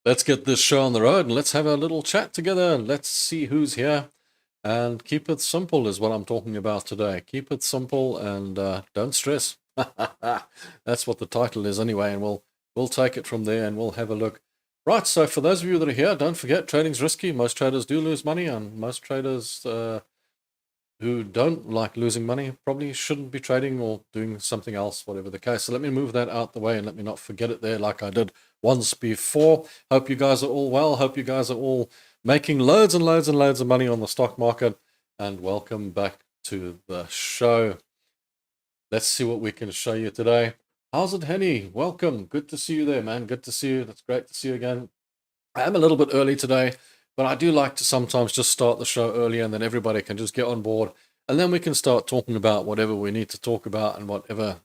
Let's get this show on the road and let's have a little chat together. Let's see who's here and keep it simple is what I'm talking about today. Keep it simple and don't stress. That's what the title is anyway, and we'll take it from there and we'll have a look. Right, so for those of you that are here, don't forget trading's risky. Most traders do lose money, and most traders who don't like losing money probably shouldn't be trading or doing something else, whatever the case. So let me move that out the way and let me not forget it there like I did once before. Hope you guys are all well. Hope you guys are all making loads and loads and loads of money on the stock market. And welcome back to the show. Let's see what we can show you today. How's it, Henny? Welcome. Good to see you there, man. Good to see you. That's great to see you again. I am a little bit early today, but I do like to sometimes just start the show early and then everybody can just get on board and then we can start talking about whatever we need to talk about and whatever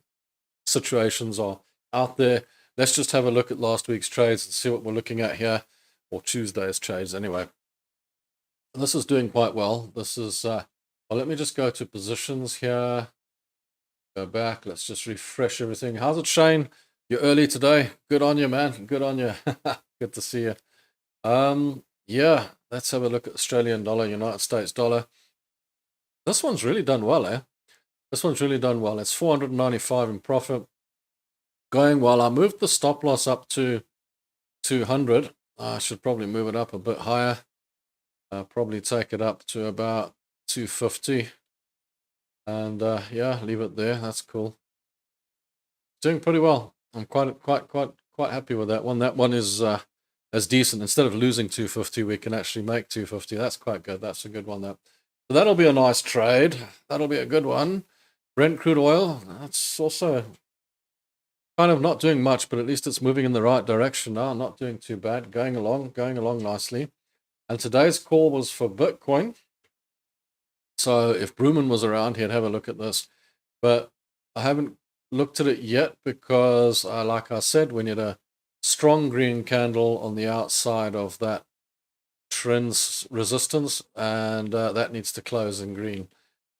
situations are out there. Let's just have a look at last week's trades and see what we're looking at here, or Tuesday's trades anyway. This is doing quite well. This is, well, let me just go to positions here. Go back. Let's just refresh everything. How's it, Shane? You're early today. Good on you, man. Good on you. Good to see you. Yeah, let's have a look at Australian dollar, United States dollar. This one's really done well, eh? This one's really done well. It's 495 in profit. Going well. I moved the stop loss up to 200. I should probably move it up a bit higher. Probably take it up to about 250. And yeah, leave it there. That's cool. Doing pretty well. I'm quite happy with that one. That one is as decent. Instead of losing 250, we can actually make 250. That's quite good. That's a good one. So that'll be a nice trade. That'll be a good one. Brent crude oil. That's also kind of not doing much, but at least it's moving in the right direction now. Not doing too bad. Going along nicely. And today's call was for Bitcoin. So if Bruman was around, he'd have a look at this. But I haven't looked at it yet because, like I said, we need a strong green candle on the outside of that trend's resistance, and that needs to close in green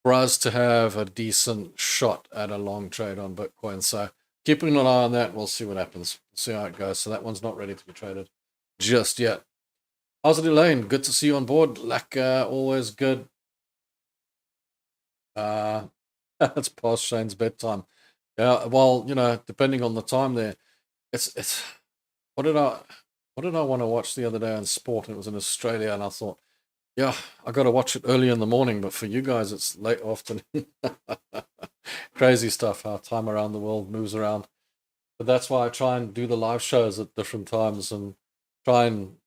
for us to have a decent shot at a long trade on Bitcoin. So keeping an eye on that, we'll see what happens. See how it goes. So that one's not ready to be traded just yet. How's it, Elaine? Good to see you on board. Lacquer, always good. It's past Shane's bedtime. Yeah, well, you know, depending on the time there, it's. What did I want to watch the other day on sport? It was in Australia, and I thought, yeah, I got to watch it early in the morning, but for you guys, it's late afternoon. Crazy stuff, how time around the world moves around. But that's why I try and do the live shows at different times and try and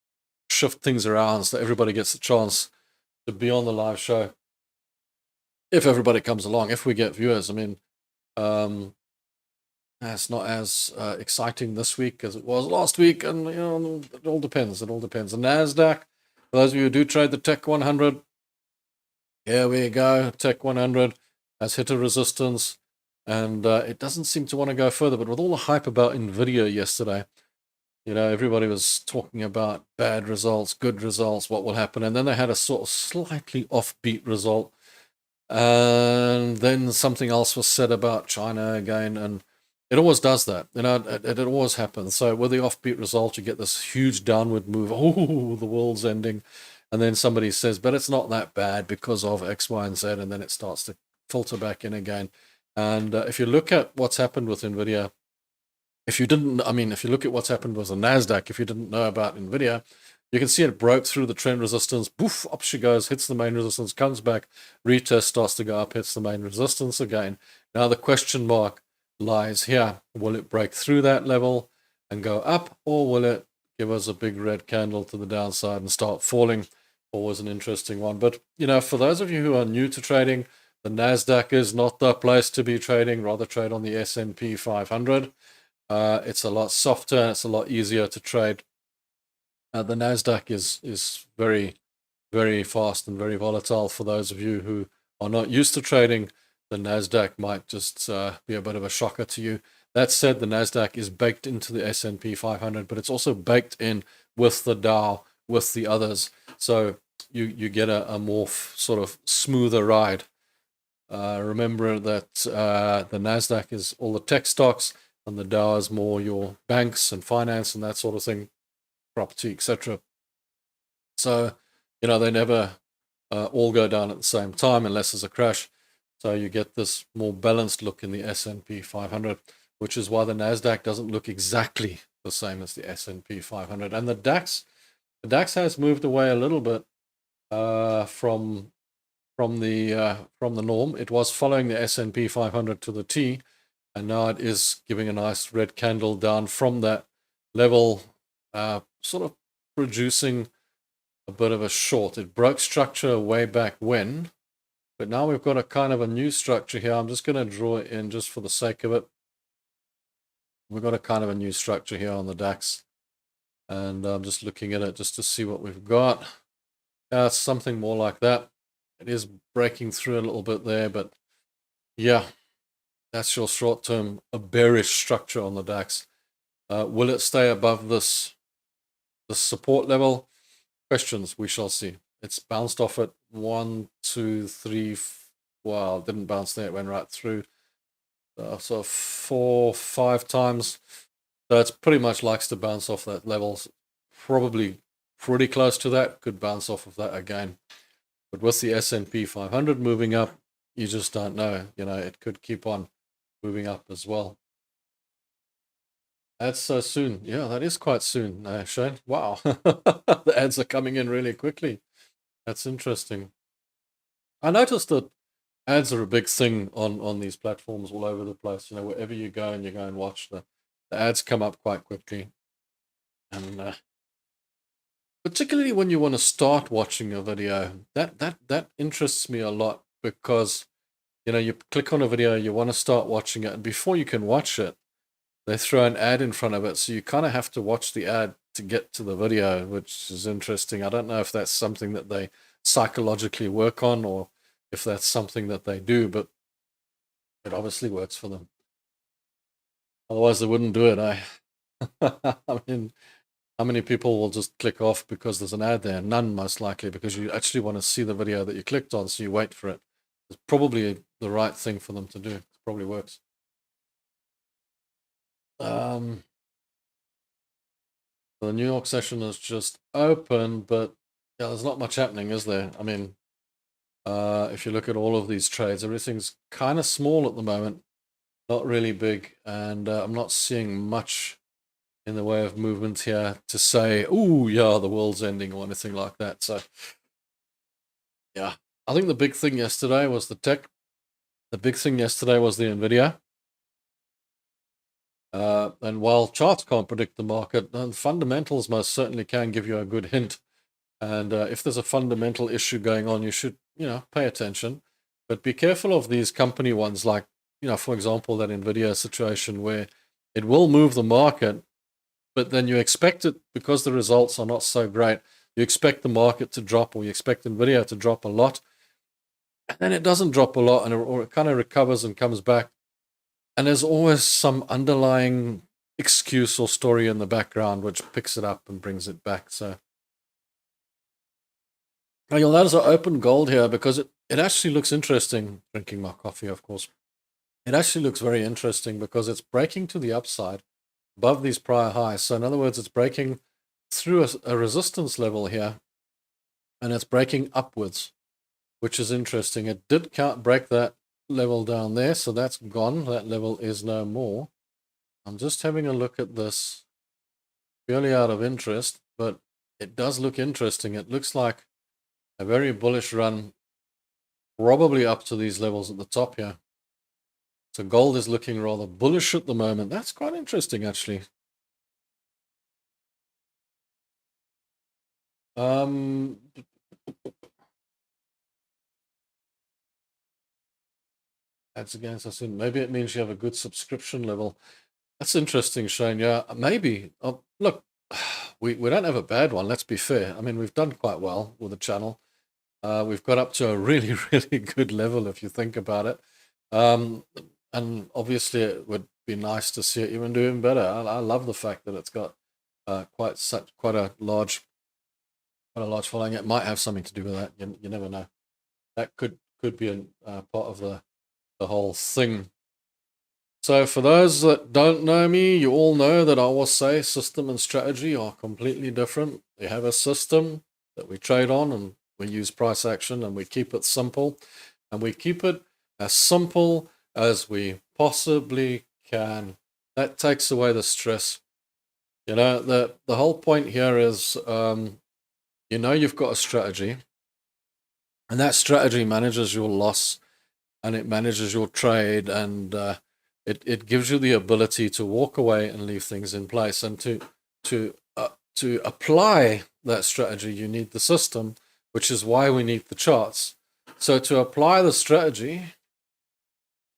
shift things around so everybody gets a chance to be on the live show. If everybody comes along, if we get viewers, I mean, it's not as exciting this week as it was last week, and you know, it all depends. The Nasdaq, for those of you who do trade the Tech 100, here we go. Tech 100 has hit a resistance, and it doesn't seem to want to go further. But with all the hype about Nvidia yesterday, you know, everybody was talking about bad results, good results, what will happen, and then they had a sort of slightly offbeat result, and then something else was said about China again, and it always does that. You know, it always happens. So with the offbeat result, you get this huge downward move. Oh, the world's ending. And then somebody says, but it's not that bad because of X, Y, and Z. And then it starts to filter back in again. And if you look at what's happened with NVIDIA, if you look at what's happened with the NASDAQ, if you didn't know about NVIDIA, you can see it broke through the trend resistance. Poof, up she goes, hits the main resistance, comes back, retest, starts to go up, hits the main resistance again. Now the question mark lies here. Will it break through that level and go up, or will it give us a big red candle to the downside and start falling? Always an interesting one. But, you know, for those of you who are new to trading, the NASDAQ is not the place to be trading. Rather trade on the S&P 500. It's a lot softer. It's a lot easier to trade. The NASDAQ is very, very fast and very volatile. For those of you who are not used to trading, the NASDAQ might just be a bit of a shocker to you. That said, the NASDAQ is baked into the S&P 500, but it's also baked in with the Dow, with the others. So you get a more sort of smoother ride. Remember that the NASDAQ is all the tech stocks, and the Dow is more your banks and finance and that sort of thing. property, etc. So, they never all go down at the same time unless there's a crash. So you get this more balanced look in the S&P 500, which is why the NASDAQ doesn't look exactly the same as the S&P 500. And the DAX has moved away a little bit from the norm. It was following the S&P 500 to the T, and now it is giving a nice red candle down from that level, sort of producing a bit of a short. It broke structure way back when, but now we've got a kind of a new structure here. I'm just going to draw it in just for the sake of it. We've got a kind of a new structure here on the DAX, and I'm just looking at it just to see what we've got. It's something more like that. It is breaking through a little bit there, but yeah, that's your short-term bearish structure on the DAX. Will it stay above this support level? Questions, we shall see. It's bounced off it 1, 2, 3, well, it didn't bounce there, it went right through. So 4, 5 times. So it's pretty much likes to bounce off that level. Probably pretty close to that, could bounce off of that again. But with the S&P 500 moving up, you just don't know. It could keep on moving up as well. That's so soon. Yeah, that is quite soon, Shane. Wow. The ads are coming in really quickly. That's interesting. I noticed that ads are a big thing on these platforms all over the place. Wherever you go and watch, the ads come up quite quickly. And particularly when you want to start watching a video, that interests me a lot, because you click on a video, you want to start watching it, and before you can watch it, they throw an ad in front of it, so you kind of have to watch the ad to get to the video, which is interesting. I don't know if that's something that they psychologically work on, or if that's something that they do, but it obviously works for them. Otherwise they wouldn't do it. I mean, how many people will just click off because there's an ad there? None, most likely, because you actually want to see the video that you clicked on, so you wait for it. It's probably the right thing for them to do. It probably works. The New York session is just open, but yeah, there's not much happening, is there? I mean, if you look at all of these trades, everything's kind of small at the moment, not really big, and I'm not seeing much in the way of movement here to say, oh yeah, the world's ending or anything like that. So yeah, I think the big thing yesterday was the tech. The big thing yesterday was the Nvidia. And while charts can't predict the market, fundamentals most certainly can give you a good hint. And if there's a fundamental issue going on, you should, pay attention. But be careful of these company ones, like, for example, that Nvidia situation, where it will move the market, but then you expect it, because the results are not so great, you expect the market to drop, or you expect Nvidia to drop a lot, and then it doesn't drop a lot, or it kind of recovers and comes back. And there's always some underlying excuse or story in the background which picks it up and brings it back. So you'll notice I open gold here because it actually looks interesting. Drinking my coffee, of course. It actually looks very interesting because it's breaking to the upside above these prior highs. So in other words, it's breaking through a resistance level here, and it's breaking upwards, which is interesting. It did break that level down there, so that's gone. That level is no more. I'm just having a look at this purely out of interest, but it does look interesting. It looks like a very bullish run, probably up to these levels at the top here. So gold is looking rather bullish at the moment. That's quite interesting, actually. That's against us. Maybe it means you have a good subscription level. That's interesting, Shane. Yeah, maybe. Look, we don't have a bad one. Let's be fair. I mean, we've done quite well with the channel. We've got up to a really, really good level if you think about it. And obviously, it would be nice to see it even doing better. I love the fact that it's got quite a large following. It might have something to do with that. You never know. That could be a part of the whole thing. So for those that don't know me, you all know that I always say system and strategy are completely different. We have a system that we trade on and we use price action and we keep it simple, and we keep it as simple as we possibly can. That takes away the stress. The whole point here is, you've got a strategy, and that strategy manages your loss and it manages your trade, and it gives you the ability to walk away and leave things in place. And to apply that strategy, you need the system, which is why we need the charts. So to apply the strategy,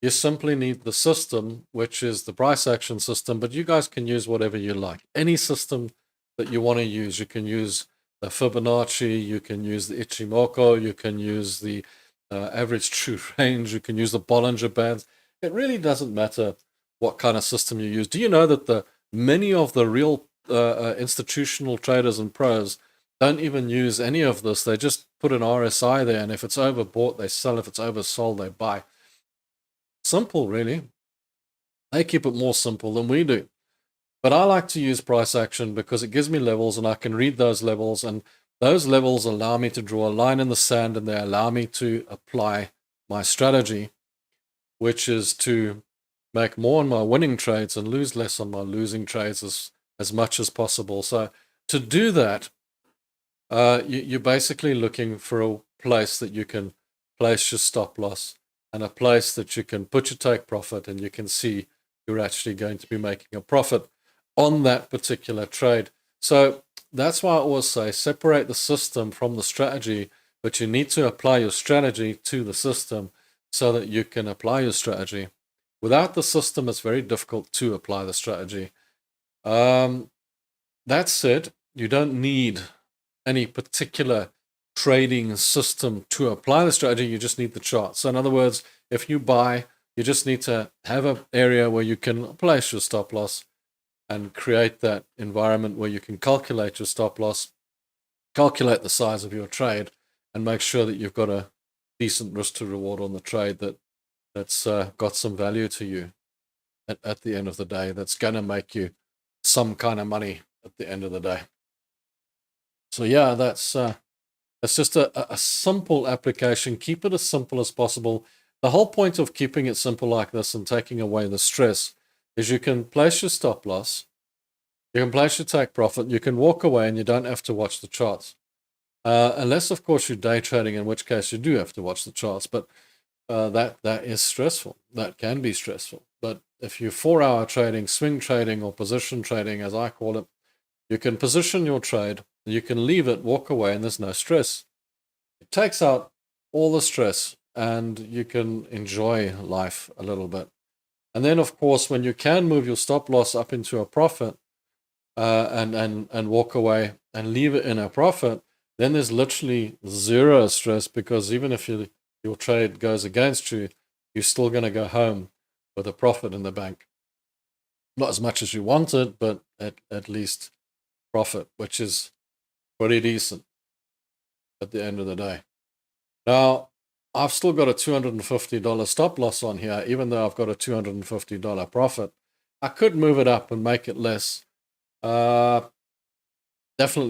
you simply need the system, which is the price action system, but you guys can use whatever you like. Any system that you want to use. You can use the Fibonacci, you can use the Ichimoku, you can use the average true range, you can use the Bollinger Bands. It really doesn't matter what kind of system you use. Do you know that many of the real institutional traders and pros don't even use any of this? They just put an RSI there, and if it's overbought, they sell. If it's oversold, they buy. Simple, really. They keep it more simple than we do. But I like to use price action because it gives me levels, and I can read those levels, and those levels allow me to draw a line in the sand, and they allow me to apply my strategy, which is to make more on my winning trades and lose less on my losing trades as much as possible. So to do that, you're basically looking for a place that you can place your stop loss, and a place that you can put your take profit, and you can see you're actually going to be making a profit on that particular trade. So that's why I always say separate the system from the strategy, but you need to apply your strategy to the system so that you can apply your strategy. Without the system, it's very difficult to apply the strategy. That said, you don't need any particular trading system to apply the strategy. You just need the chart. So in other words, if you buy, you just need to have an area where you can place your stop loss and create that environment where you can calculate your stop loss, calculate the size of your trade, and make sure that you've got a decent risk to reward on the trade that's got some value to you at the end of the day, that's going to make you some kind of money at the end of the day. So yeah, that's just a simple application. Keep it as simple as possible. The whole point of keeping it simple like this and taking away the stress is you can place your stop loss, you can place your take profit, you can walk away, and you don't have to watch the charts. Unless, of course, you're day trading, in which case you do have to watch the charts. But that is stressful. That can be stressful. But if you're 4-hour trading, swing trading, or position trading, as I call it, you can position your trade, you can leave it, walk away, and there's no stress. It takes out all the stress, and you can enjoy life a little bit. And then, of course, when you can move your stop loss up into a profit and walk away and leave it in a profit, then there's literally zero stress, because even if your trade goes against you, you're still going to go home with a profit in the bank. Not as much as you wanted, but at least profit, which is pretty decent at the end of the day. Now, I've still got a $250 stop loss on here, even though I've got a $250 profit. I could move it up and make it less. Definitely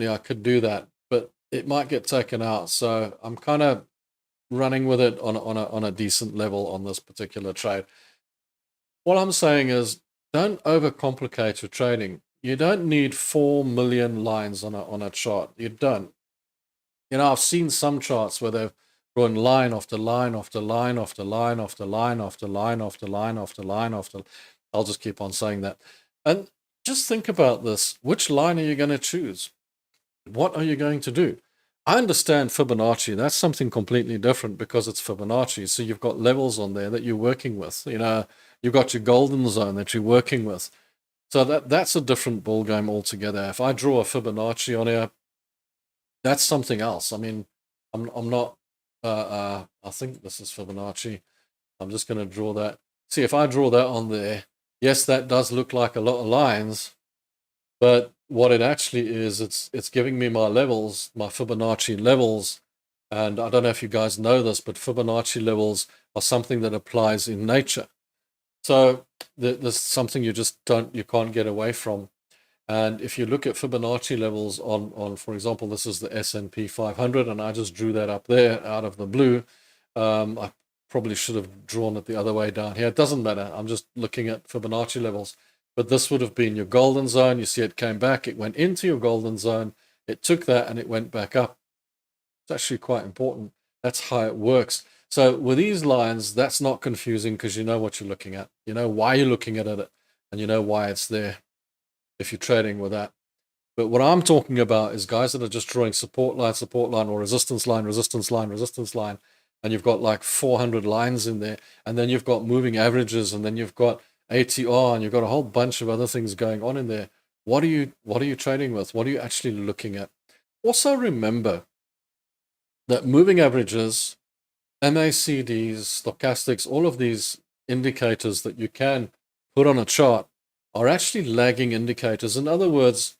I could do that, but it might get taken out. So I'm kind of running with it on a decent level on this particular trade. What I'm saying is, don't overcomplicate your trading. You don't need 4 million lines on a chart. You don't. I've seen some charts where they've run line after line after line after line after line after line after line after line after. I'll just keep on saying that. And just think about this. Which line are you going to choose? What are you going to do? I understand Fibonacci. That's something completely different because it's Fibonacci. So you've got levels on there that you're working with. You've got your golden zone that you're working with. So that's a different ball game altogether. If I draw a Fibonacci on here, that's something else. I mean, I'm not. I think this is Fibonacci. I'm just going to draw that. See, if I draw that on there, yes, that does look like a lot of lines, but what it actually is, it's giving me my levels, my Fibonacci levels. And I don't know if you guys know this, but Fibonacci levels are something that applies in nature. So there's something you can't get away from. And if you look at Fibonacci levels on, for example, this is the S&P 500, and I just drew that up there out of the blue. I probably should have drawn it the other way down here. It doesn't matter. I'm just looking at Fibonacci levels. But this would have been your golden zone. You see it came back. It went into your golden zone. It took that and it went back up. It's actually quite important. That's how it works. So with these lines, that's not confusing because you know what you're looking at. You know why you're looking at it, and you know why it's there if you're trading with that. But what I'm talking about is guys that are just drawing support line, or resistance line, resistance line, resistance line, and you've got like 400 lines in there, and then you've got moving averages, and then you've got ATR, and you've got a whole bunch of other things going on in there. What are you trading with? What are you actually looking at? Also remember that moving averages, MACDs, stochastics, all of these indicators that you can put on a chart are actually lagging indicators. In other words,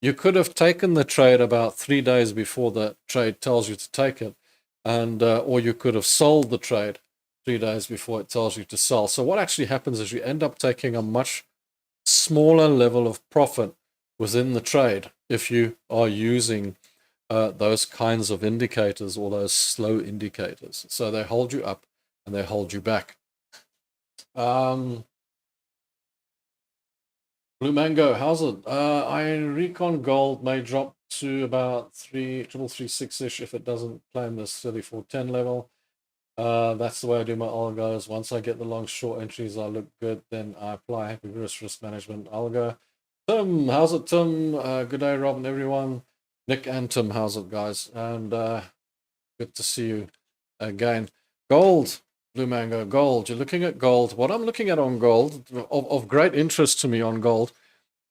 you could have taken the trade about 3 days before the trade tells you to take it, and or you could have sold the trade 3 days before it tells you to sell. So what actually happens is you end up taking a much smaller level of profit within the trade if you are using those kinds of indicators, or those slow indicators. So they hold you up and they hold you back. Blue Mango, how's it? I recon gold may drop to about 3.336-ish if it doesn't claim this 3410 level. That's the way I do my algos. Once I get the long short entries, I look good, then I apply happy risk management algo. Tim, how's it, Tim? Good day, Rob and everyone. Nick and Tim, how's it, guys? And good to see you again. Gold, Blue Mango, gold. You're looking at gold. What I'm looking at on gold, of great interest to me on gold,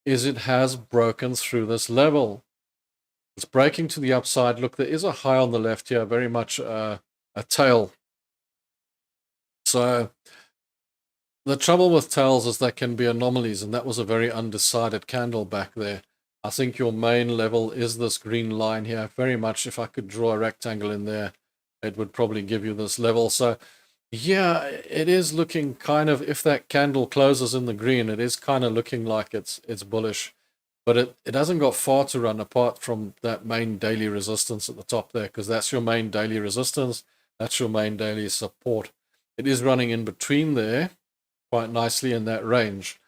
is it has broken through this level. It's breaking to the upside. Look, there is a high on the left here, very much a tail. So the trouble with tails is they can be anomalies, and that was a very undecided candle back there. I think your main level is this green line here. Very much, if I could draw a rectangle in there, it would probably give you this level. So yeah, it is looking kind of, if that candle closes in the green, it is kind of looking like it's bullish. But it hasn't got far to run apart from that main daily resistance at the top there, because that's your main daily resistance. That's your main daily support. It is running in between there quite nicely in that range.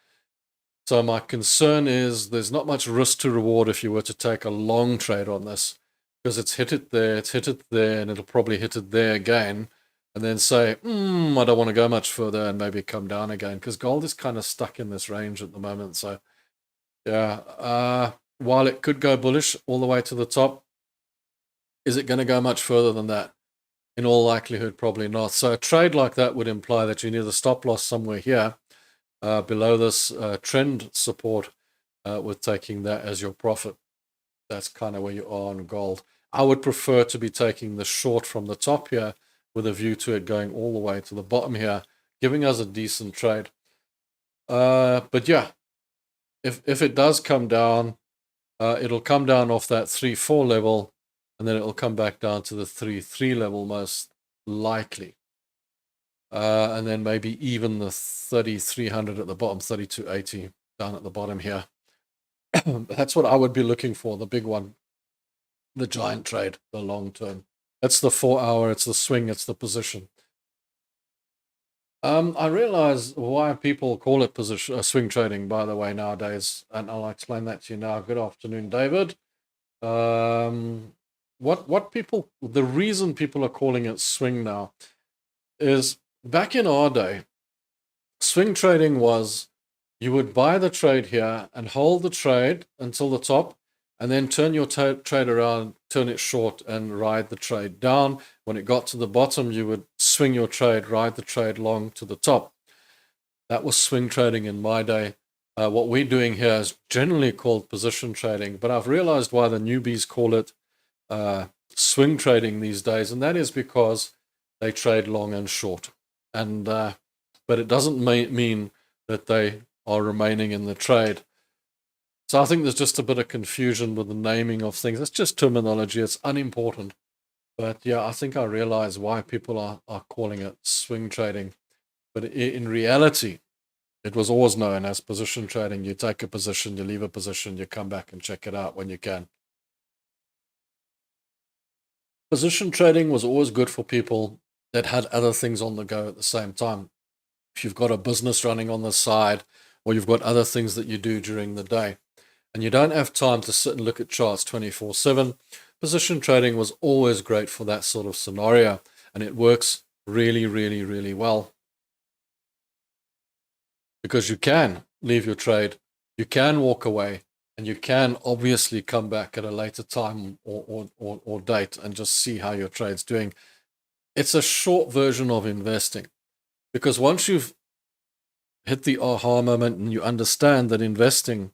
So my concern is there's not much risk to reward if you were to take a long trade on this, because it's hit it there, and it'll probably hit it there again, and then say, I don't want to go much further, and maybe come down again, because gold is kind of stuck in this range at the moment. So yeah, while it could go bullish all the way to the top, is it going to go much further than that? In all likelihood, probably not. So a trade like that would imply that you need a stop loss somewhere here below this trend support, with taking that as your profit. That's kind of where you are on gold. I would prefer to be taking the short from the top here with a view to it going all the way to the bottom here, giving us a decent trade. But yeah, if it does come down, it'll come down off that 3.4 level, and then it'll come back down to the 3.3 level most likely. And then maybe even the 3,300 at the bottom, 3,280 down at the bottom here. That's what I would be looking for, the big one, the giant trade, the long term. That's the 4 hour, it's the swing, it's the position. I realize why people call it swing trading, by the way, nowadays, and I'll explain that to you now. Good afternoon, David. The reason people are calling it swing now is, back in our day, swing trading was you would buy the trade here and hold the trade until the top, and then turn your trade around, turn it short, and ride the trade down. When it got to the bottom, you would swing your trade, ride the trade long to the top. That was swing trading in my day. What we're doing here is generally called position trading, but I've realized why the newbies call it swing trading these days, and that is because they trade long and short. And but it doesn't mean that they are remaining in the trade. So I think there's just a bit of confusion with the naming of things. It's just terminology. It's unimportant. But yeah, I think I realize why people are calling it swing trading. But in reality, It was always known as position trading. You take a position, you leave a position, you come back and check it out when you can. Position trading was always good for people that had other things on the go at the same time. If you've got a business running on the side, or you've got other things that you do during the day, and you don't have time to sit and look at charts 24/7, position trading was always great for that sort of scenario, and it works really, really, really well. Because you can leave your trade, you can walk away, and you can obviously come back at a later time or date and just see how your trade's doing. It's a short version of investing, because once you've hit the aha moment and you understand that investing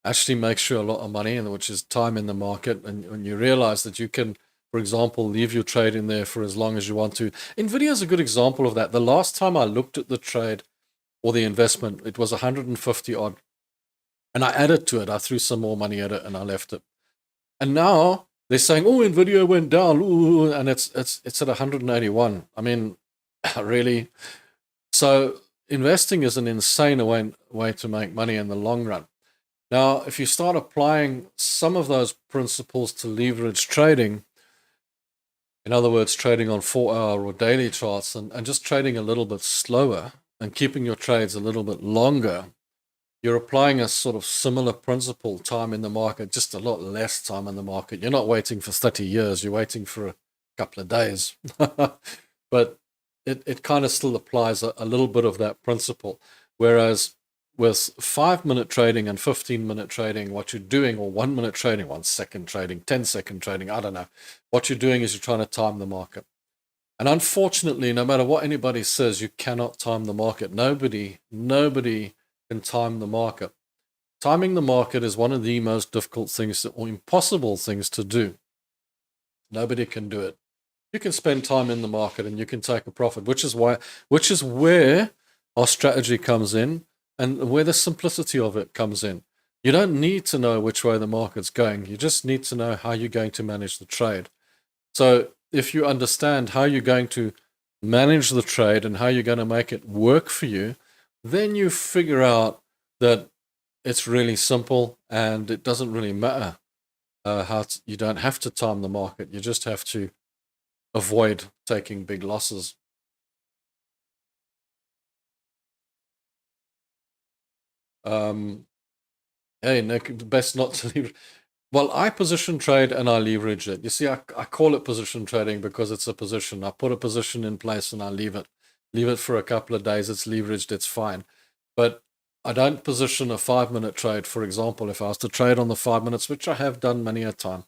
actually makes you a lot of money, and which is time in the market, and when you realize that you can, for example, leave your trade in there for as long as you want to. Nvidia is a good example of that. The last time I looked at the trade or the investment, it was 150 odd, and I added to it. I threw some more money at it and I left it. And now they're saying, oh, Nvidia went down, ooh, and it's at 181. I mean, really? So investing is an insane way to make money in the long run. Now, if you start applying some of those principles to leverage trading, in other words, trading on 4-hour or daily charts, and just trading a little bit slower and keeping your trades a little bit longer, you're applying a sort of similar principle, time in the market, just a lot less time in the market. You're not waiting for 30 years, you're waiting for a couple of days. But it kind of still applies a little bit of that principle. Whereas with 5-minute trading and 15-minute trading, what you're doing, or 1-minute trading, 1-second trading, 10-second trading, I don't know. What you're doing is you're trying to time the market. And unfortunately, no matter what anybody says, you cannot time the market. Nobody can time the market. Timing the market is one of the most difficult things or impossible things to do. Nobody can do it. You can spend time in the market and you can take a profit, which is where our strategy comes in, and where the simplicity of it comes in. You don't need to know which way the market's going. You just need to know how you're going to manage the trade. So if you understand how you're going to manage the trade and how you're going to make it work for you, then you figure out that it's really simple and it doesn't really matter you don't have to time the market. You just have to avoid taking big losses. Hey, Nick, best not to leave. Well, I position trade and I leverage it. You see, I call it position trading because it's a position. I put a position in place and I leave it. Leave it for a couple of days. It's leveraged. It's fine. But I don't position a 5-minute trade. For example, if I was to trade on the 5 minutes, which I have done many a time,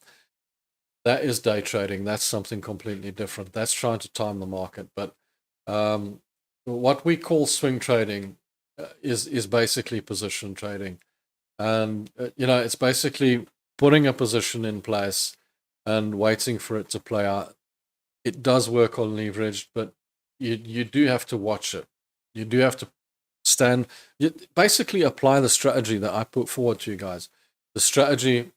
that is day trading. That's something completely different. That's trying to time the market. But what we call swing trading is basically position trading. And, it's basically putting a position in place and waiting for it to play out. It does work on leverage, but you do have to watch it. You do have to you basically apply the strategy that I put forward to you guys. The strategy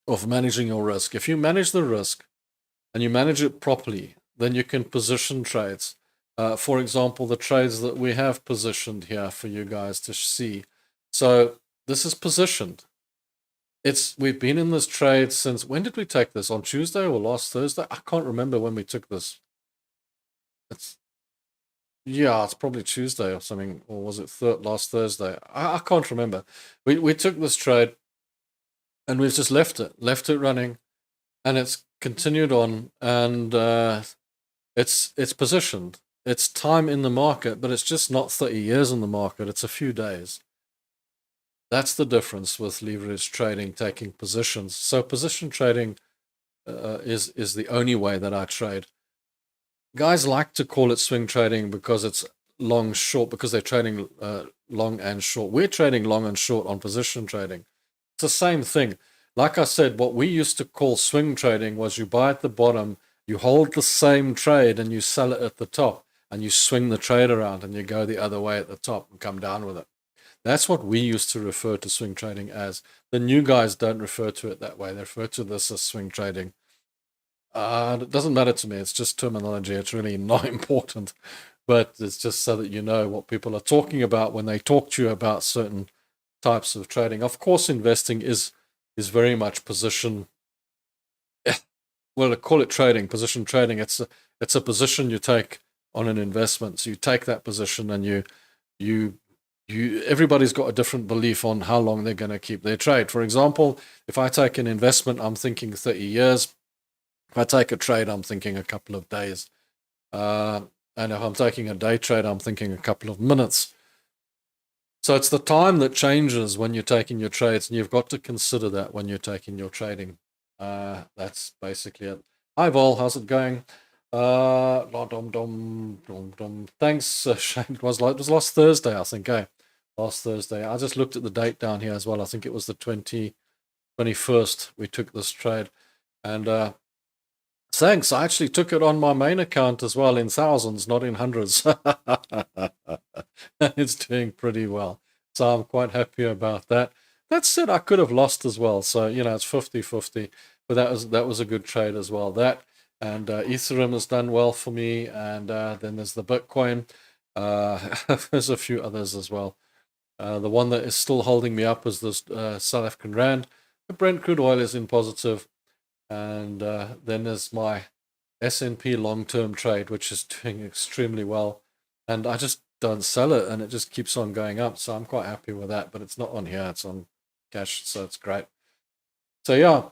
of managing your risk. If you manage the risk and you manage it properly, then you can position trades. For example, the trades that we have positioned here for you guys to see. So this is positioned. We've been in this trade since, when did we take this? On Tuesday or last Thursday? I can't remember when we took this. It's probably Tuesday or something, or was it last Thursday? I can't remember. We took this trade and we've just left it running, and it's continued on, and it's positioned. It's time in the market, but it's just not 30 years in the market. It's a few days. That's the difference with leverage trading, taking positions. So position trading is the only way that I trade. Guys like to call it swing trading because it's long, short, because they're trading long and short. We're trading long and short on position trading. It's the same thing. Like I said, what we used to call swing trading was you buy at the bottom, you hold the same trade and you sell it at the top, and you swing the trade around and you go the other way at the top and come down with it. That's what we used to refer to swing trading as. The new guys don't refer to it that way. They refer to this as swing trading. It doesn't matter to me. It's just terminology. It's really not important. but it's just so that you know what people are talking about when they talk to you about certain types of trading. Of course, investing is very much position. Well, I call it trading, position trading. It's a position you take on an investment. So you take that position, and you everybody's got a different belief on how long they're going to keep their trade. For example, if I take an investment, I'm thinking 30 years. If I take a trade, I'm thinking a couple of days. And if I'm taking a day trade, I'm thinking a couple of minutes. So it's the time that changes when you're taking your trades, and you've got to consider that when you're taking your trading. That's basically it. Hi, Vol, how's it going? Thanks, Shane. It was last Thursday, I think. Last Thursday. I just looked at the date down here as well. I think it was the 21st we took this trade. And thanks. I actually took it on my main account as well, in thousands, not in hundreds. It's doing pretty well. So I'm quite happy about that. That said, I could have lost as well. So, it's 50-50. But that was a good trade as well. That and Ethereum has done well for me. And then there's the Bitcoin. There's a few others as well. The one that is still holding me up is this South African Rand. The Brent crude oil is in positive. And then there's my S&P long-term trade, which is doing extremely well. And I just don't sell it, and it just keeps on going up. So I'm quite happy with that. But it's not on here. It's on cash, so it's great. So yeah,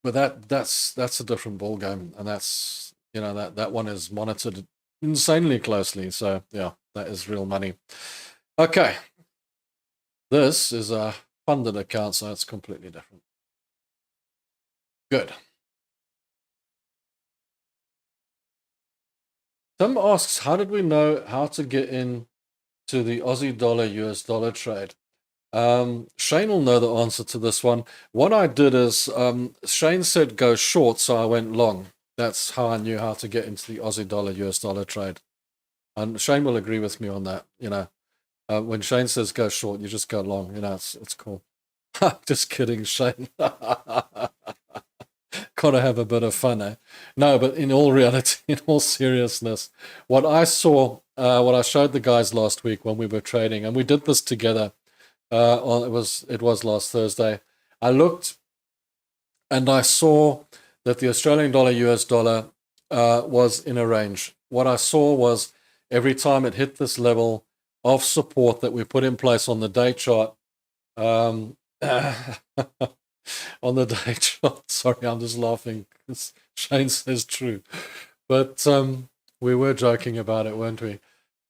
but that's a different ball game, and that's that one is monitored insanely closely. So yeah, that is real money. Okay, this is a funded account, so it's completely different. Good. Tim asks, how did we know how to get in to the Aussie dollar US dollar trade? Shane will know the answer to this one. What I did is, Shane said go short, so I went long. That's how I knew how to get into the Aussie dollar US dollar trade. And Shane will agree with me on that. When Shane says go short, you just go long. It's cool. Just kidding, Shane. Gotta have a bit of fun, eh? No, but in all reality, in all seriousness, what I saw, what I showed the guys last week when we were trading, and we did this together. It was last Thursday. I looked, and I saw that the Australian dollar US dollar was in a range. What I saw was every time it hit this level of support that we put in place on the day chart. On the day chart. Sorry, I'm just laughing because Shane says true. But we were joking about it, weren't we?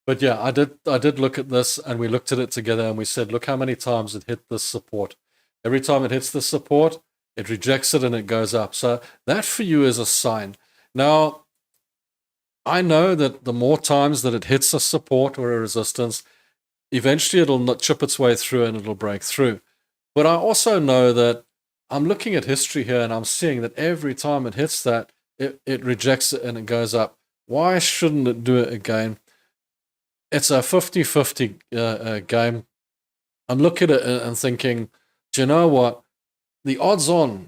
But yeah, I did look at this, and we looked at it together, and we said, look how many times it hit this support. Every time it hits the support, it rejects it and it goes up. So that for you is a sign. Now, I know that the more times that it hits a support or a resistance, eventually it'll not chip its way through and it'll break through. But I also know that I'm looking at history here, and I'm seeing that every time it hits that, it rejects it and it goes up. Why shouldn't it do it again? It's a 50-50 game. I'm looking at it and thinking, do you know what? The odds are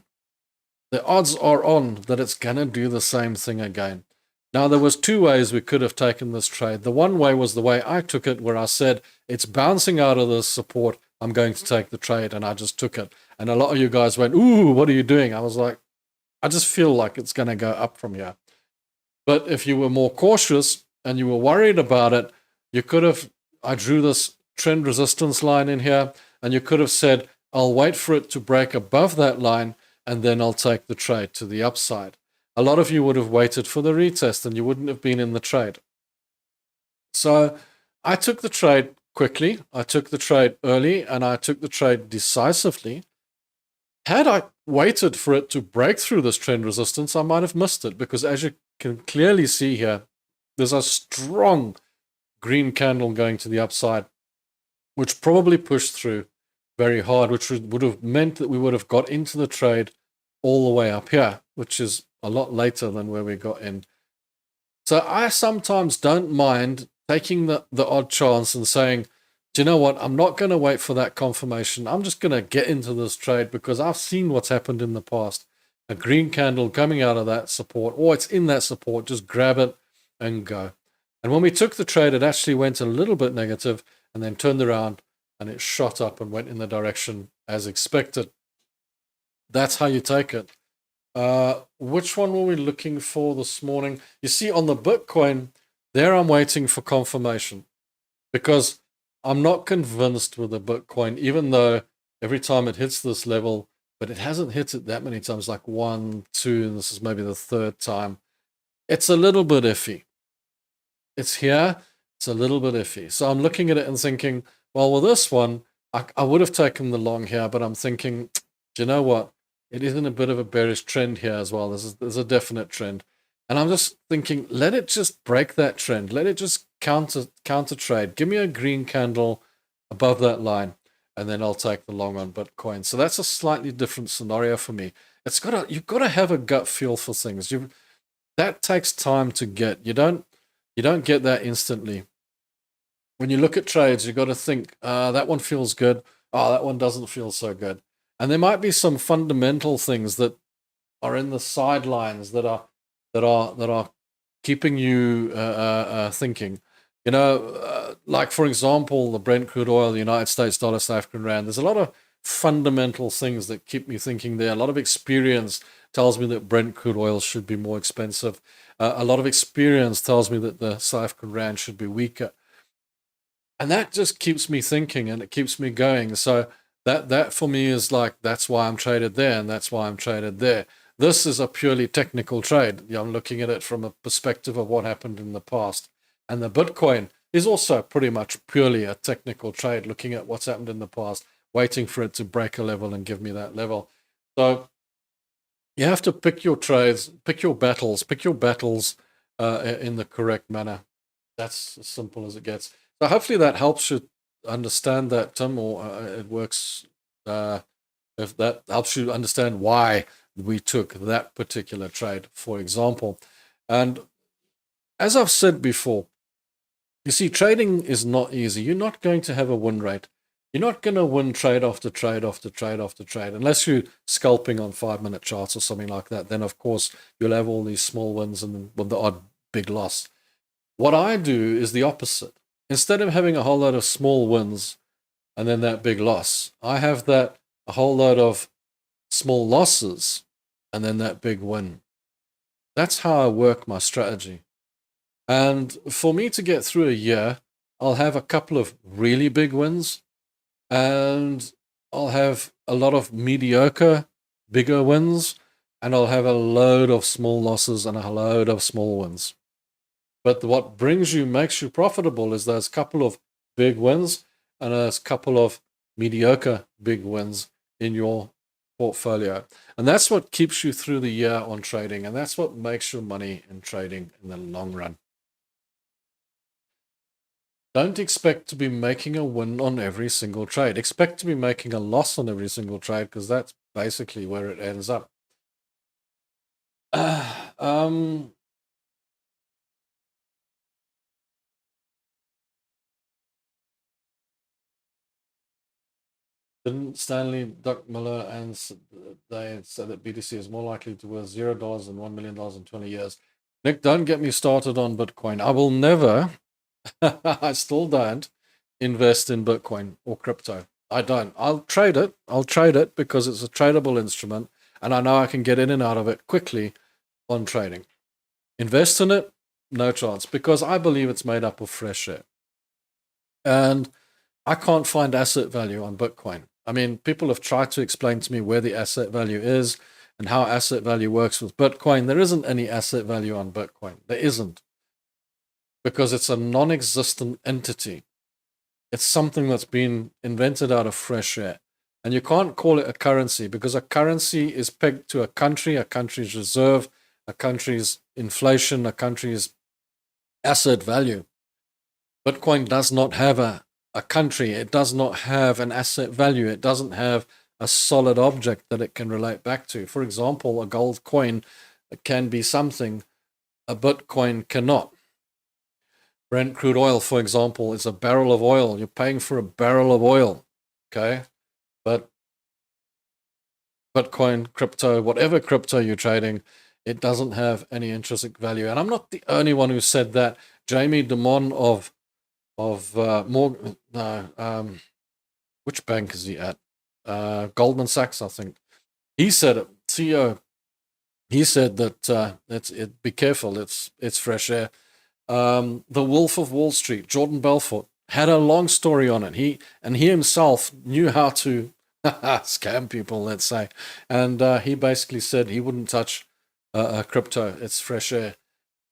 on that it's going to do the same thing again. Now, there was two ways we could have taken this trade. The one way was the way I took it, where I said, it's bouncing out of this support. I'm going to take the trade, and I just took it. And a lot of you guys went, ooh, what are you doing? I was like, I just feel like it's going to go up from here. But if you were more cautious and you were worried about it, you could have, I drew this trend resistance line in here, and you could have said, I'll wait for it to break above that line, and then I'll take the trade to the upside. A lot of you would have waited for the retest, and you wouldn't have been in the trade. So I took the trade quickly, I took the trade early, and I took the trade decisively. Had I waited for it to break through this trend resistance, I might have missed it, because as you can clearly see here, there's a strong green candle going to the upside, which probably pushed through very hard, which would have meant that we would have got into the trade all the way up here, which is a lot later than where we got in. So I sometimes don't mind taking the odd chance and saying, do you know what? I'm not going to wait for that confirmation. I'm just going to get into this trade because I've seen what's happened in the past. A green candle coming out of that support, or it's in that support, just grab it and go. And when we took the trade, it actually went a little bit negative and then turned around and it shot up and went in the direction as expected. That's how you take it. Which one were we looking for this morning? You see, on the Bitcoin, there I'm waiting for confirmation because I'm not convinced with the Bitcoin, even though every time it hits this level, but it hasn't hit it that many times, like 1, 2, and this is maybe the third time. It's a little bit iffy. It's here, it's a little bit iffy. So I'm looking at it and thinking, well, with this one, I would have taken the long here, but I'm thinking, do you know what? It is in a bit of a bearish trend here as well. There's a definite trend. And I'm just thinking, let it just break that trend. Let it just counter trade. Give me a green candle above that line, and then I'll take the long on Bitcoin. So that's a slightly different scenario for me. You've got to have a gut feel for things. That takes time to get. You don't get that instantly. When you look at trades, you've got to think, that one feels good. Oh, that one doesn't feel so good. And there might be some fundamental things that are in the sidelines that are keeping you thinking. Like for example, the Brent crude oil, the United States dollar, South African rand. There's a lot of fundamental things that keep me thinking there. A lot of experience tells me that Brent crude oil should be more expensive. A lot of experience tells me that the South African rand should be weaker. And that just keeps me thinking and it keeps me going. So that for me is like, that's why I'm traded there and that's why I'm traded there. This is a purely technical trade. I'm looking at it from a perspective of what happened in the past. And the Bitcoin is also pretty much purely a technical trade, looking at what's happened in the past, waiting for it to break a level and give me that level. So you have to pick your trades, pick your battles in the correct manner. That's as simple as it gets. So hopefully that helps you understand that, Tim, or it works. If that helps you understand why we took that particular trade, for example. And as I've said before, you see, trading is not easy. You're not going to have a win rate. You're not going to win trade after trade after trade after trade, unless you're scalping on 5-minute charts or something like that. Then, of course, you'll have all these small wins and with the odd big loss. What I do is the opposite. Instead of having a whole lot of small wins and then that big loss, I have a whole lot of small losses and then that big win. That's how I work my strategy. And for me to get through a year, I'll have a couple of really big wins and I'll have a lot of mediocre, bigger wins, and I'll have a load of small losses and a load of small wins. But what makes you profitable is those couple of big wins and a couple of mediocre big wins in your portfolio. And that's what keeps you through the year on trading. And that's what makes your money in trading in the long run. Don't expect to be making a win on every single trade. Expect to be making a loss on every single trade, because that's basically where it ends up. Didn't Stanley Duckmiller and they said that BTC is more likely to worth $0 than $1 million in 20 years? Nick, don't get me started on Bitcoin. I will never, I still don't invest in Bitcoin or crypto. I don't. I'll trade it. I'll trade it because it's a tradable instrument and I know I can get in and out of it quickly on trading. Invest in it? No chance, because I believe it's made up of fresh air. And I can't find asset value on Bitcoin. I mean, people have tried to explain to me where the asset value is and how asset value works with Bitcoin. There isn't any asset value on Bitcoin. There isn't. Because it's a non-existent entity. It's something that's been invented out of fresh air. And you can't call it a currency, because a currency is pegged to a country's reserve, a country's inflation, a country's asset value. Bitcoin does not have a country. It does not have an asset value. It doesn't have a solid object that it can relate back to. For example, a gold coin can be something a Bitcoin cannot. Brent crude oil, for example, is a barrel of oil. You're paying for a barrel of oil, okay? But Bitcoin, crypto, whatever crypto you're trading, it doesn't have any intrinsic value. And I'm not the only one who said that. Jamie Dimon of Morgan. No, which bank is he at? Goldman Sachs, I think. He said it. CEO. He said that be careful. It's fresh air. The Wolf of Wall Street, Jordan Belfort, had a long story on it. He himself knew how to scam people, let's say, and he basically said he wouldn't touch crypto. It's fresh air.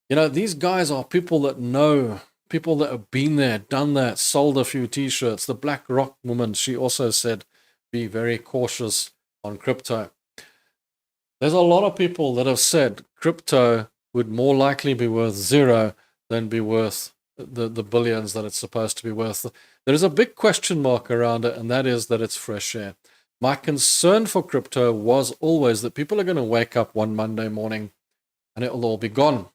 You know, these guys are people that know, people that have been there, done that, sold a few T-shirts. The Black Rock woman, she also said, be very cautious on crypto. There's a lot of people that have said crypto would more likely be worth zero than be worth the billions that it's supposed to be worth. There is a big question mark around it, and that is that it's fresh air. My concern for crypto was always that people are going to wake up one Monday morning and it'll all be gone.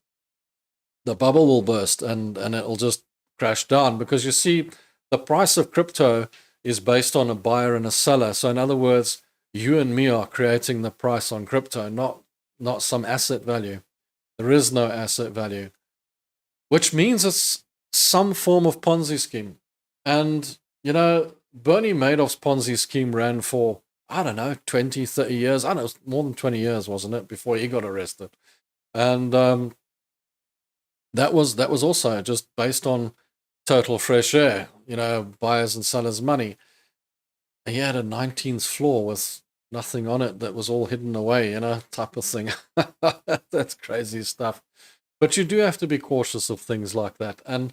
The bubble will burst and it'll just crash down, because you see, the price of crypto is based on a buyer and a seller. So in other words, you and me are creating the price on crypto, not some asset value. There is no asset value, which means it's some form of Ponzi scheme. And, you know, Bernie Madoff's Ponzi scheme ran for, I don't know, 20, 30 years. I don't know, it was more than 20 years, wasn't it, before he got arrested? And that was also just based on total fresh air, you know, buyers and sellers' money. He had a 19th floor with nothing on it that was all hidden away, you know, type of thing. That's crazy stuff. But you do have to be cautious of things like that. And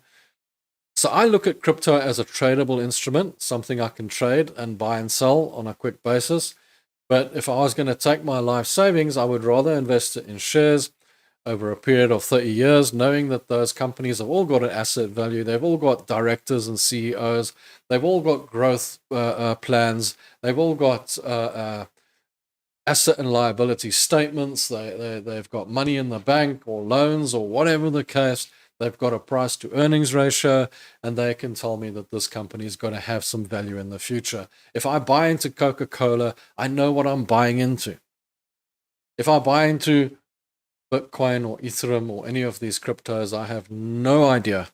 so I look at crypto as a tradable instrument, something I can trade and buy and sell on a quick basis. But if I was going to take my life savings, I would rather invest it in shares over a period of 30 years, knowing that those companies have all got an asset value. They've all got directors and CEOs. They've all got growth plans. They've all got asset and liability statements. They've got money in the bank or loans or whatever the case. They've got a price to earnings ratio, and they can tell me that this company is going to have some value in the future. If I buy into Coca-Cola, I know what I'm buying into. If I buy into Bitcoin or Ethereum or any of these cryptos, I have no idea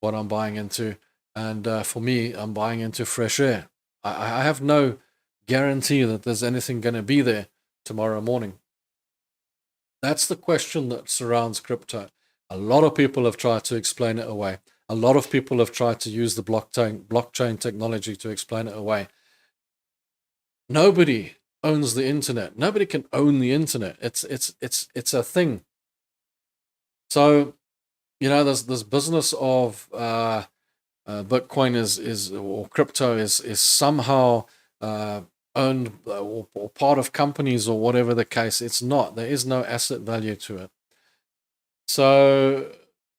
what I'm buying into. And for me, I'm buying into fresh air. I have no guarantee that there's anything going to be there tomorrow morning. That's the question that surrounds crypto. A lot of people have tried to explain it away. A lot of people have tried to use the blockchain technology to explain it away. Nobody owns the internet. Nobody can own the internet. It's a thing. So, you know, this business of Bitcoin is or crypto is somehow owned or part of companies or whatever the case. It's not. There is no asset value to it. So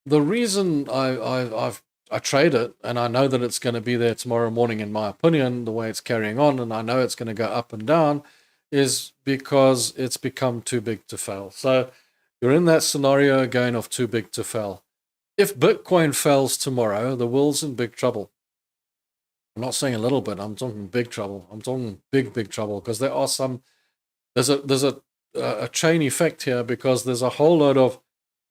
the reason I trade it, and I know that it's going to be there tomorrow morning, in my opinion, the way it's carrying on, and I know it's going to go up and down, is because it's become too big to fail. So you're in that scenario again of too big to fail. If Bitcoin fails tomorrow, the world's in big trouble. I'm not saying a little bit. I'm talking big trouble. I'm talking big trouble, because there are there's a chain effect here, because there's a whole load of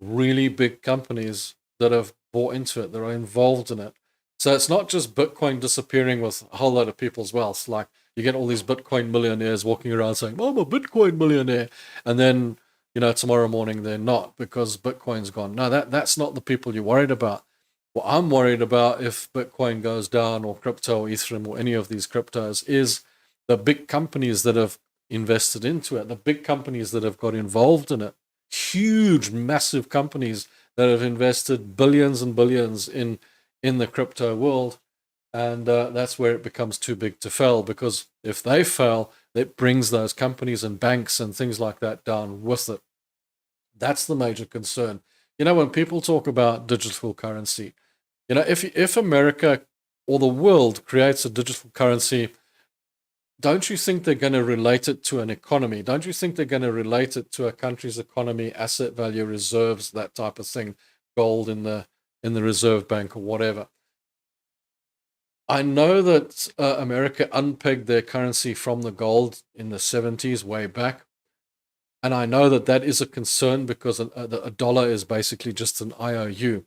really big companies that have bought into it, that are involved in it. So it's not just Bitcoin disappearing with a whole load of people's wealth. Like, you get all these Bitcoin millionaires walking around saying, I'm a Bitcoin millionaire. And then, you know, tomorrow morning they're not, because Bitcoin's gone. No, that's not the people you're worried about. What I'm worried about, if Bitcoin goes down, or crypto or Ethereum or any of these cryptos, is the big companies that have invested into it, the big companies that have got involved in it, huge, massive companies that have invested billions and billions in the crypto world. And that's where it becomes too big to fail, because if they fail, it brings those companies and banks and things like that down with it. That's the major concern. You know, when people talk about digital currency, you know, if America or the world creates a digital currency, don't you think they're going to relate it to an economy? Don't you think they're going to relate it to a country's economy, asset value, reserves, that type of thing, gold in the reserve bank or whatever? I know that America unpegged their currency from the gold in the 70s, way back. And I know that is a concern, because a dollar is basically just an IOU.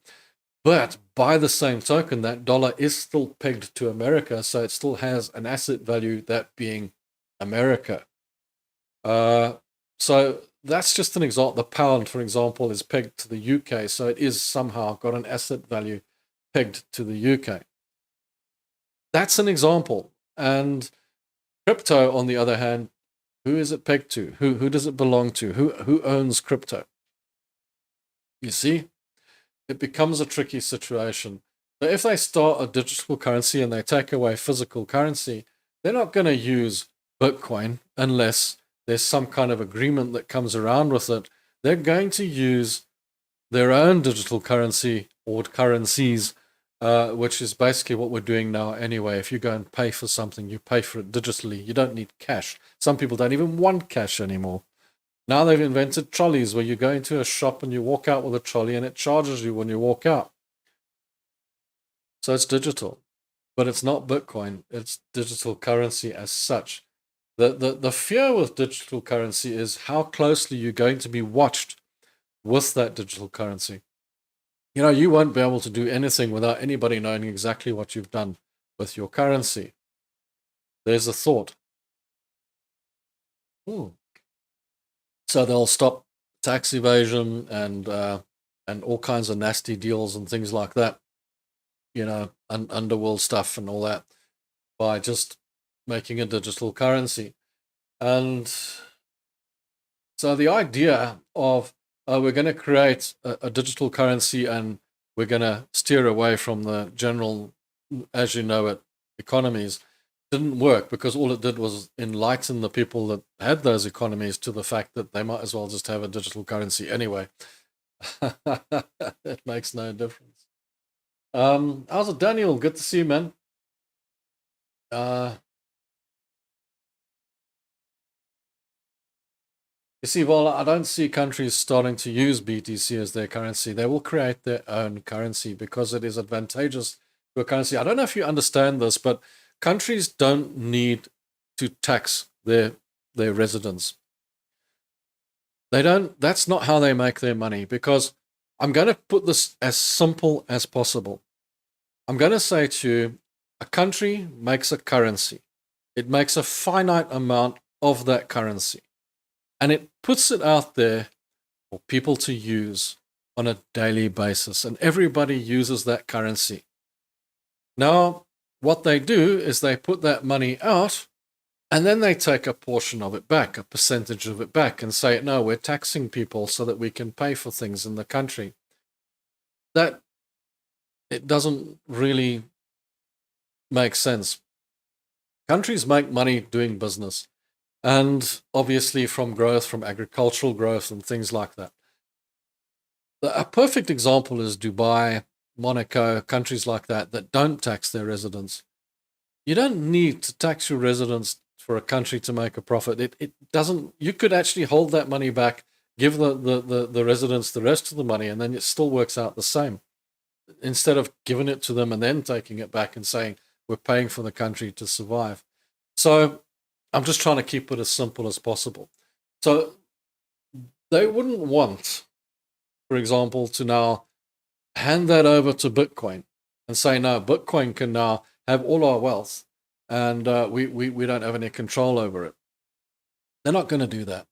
But by the same token, that dollar is still pegged to America, so it still has an asset value, that being America. So that's just an example. The pound, for example, is pegged to the UK, so it is somehow got an asset value pegged to the UK. That's an example. And crypto, on the other hand, who is it pegged to? Who does it belong to? Who owns crypto? You see, it becomes a tricky situation. So if they start a digital currency and they take away physical currency, they're not going to use Bitcoin unless there's some kind of agreement that comes around with it. They're going to use their own digital currency or currencies, which is basically what we're doing now anyway. If you go and pay for something, you pay for it digitally. You don't need cash. Some people don't even want cash anymore. Now they've invented trolleys where you go into a shop and you walk out with a trolley and it charges you when you walk out. So it's digital, but it's not Bitcoin. It's digital currency as such. The fear with digital currency is how closely you're going to be watched with that digital currency. You know, you won't be able to do anything without anybody knowing exactly what you've done with your currency. There's a thought. So they'll stop tax evasion and all kinds of nasty deals and things like that, you know, underworld stuff and all that, by just making a digital currency. And so the idea of we're going to create a digital currency and we're going to steer away from the general, as you know it, economies, didn't work, because all it did was enlighten the people that had those economies to the fact that they might as well just have a digital currency anyway. It makes no difference. How's it, Daniel? Good to see you, man. You see, well, I don't see countries starting to use BTC as their currency. They will create their own currency because it is advantageous to a currency. I don't know if you understand this, but countries don't need to tax their residents. They don't. That's not how they make their money, because I'm going to put this as simple as possible. I'm going to say to you, a country makes a currency. It makes a finite amount of that currency, and it puts it out there for people to use on a daily basis, and everybody uses that currency. Now, what they do is they put that money out, and then they take a portion of it back, a percentage of it back, and say, no, we're taxing people so that we can pay for things in the country. That, it doesn't really make sense. Countries make money doing business, and obviously from growth, from agricultural growth and things like that. A perfect example is Dubai, Monaco, countries like that don't tax their residents. You don't need to tax your residents for a country to make a profit. It doesn't. You could actually hold that money back, give the residents the rest of the money, and then it still works out the same, instead of giving it to them and then taking it back and saying we're paying for the country to survive. So I'm just trying to keep it as simple as possible. So they wouldn't want, for example, to now hand that over to Bitcoin and say, no, Bitcoin can now have all our wealth, and we don't have any control over it. They're not going to do that.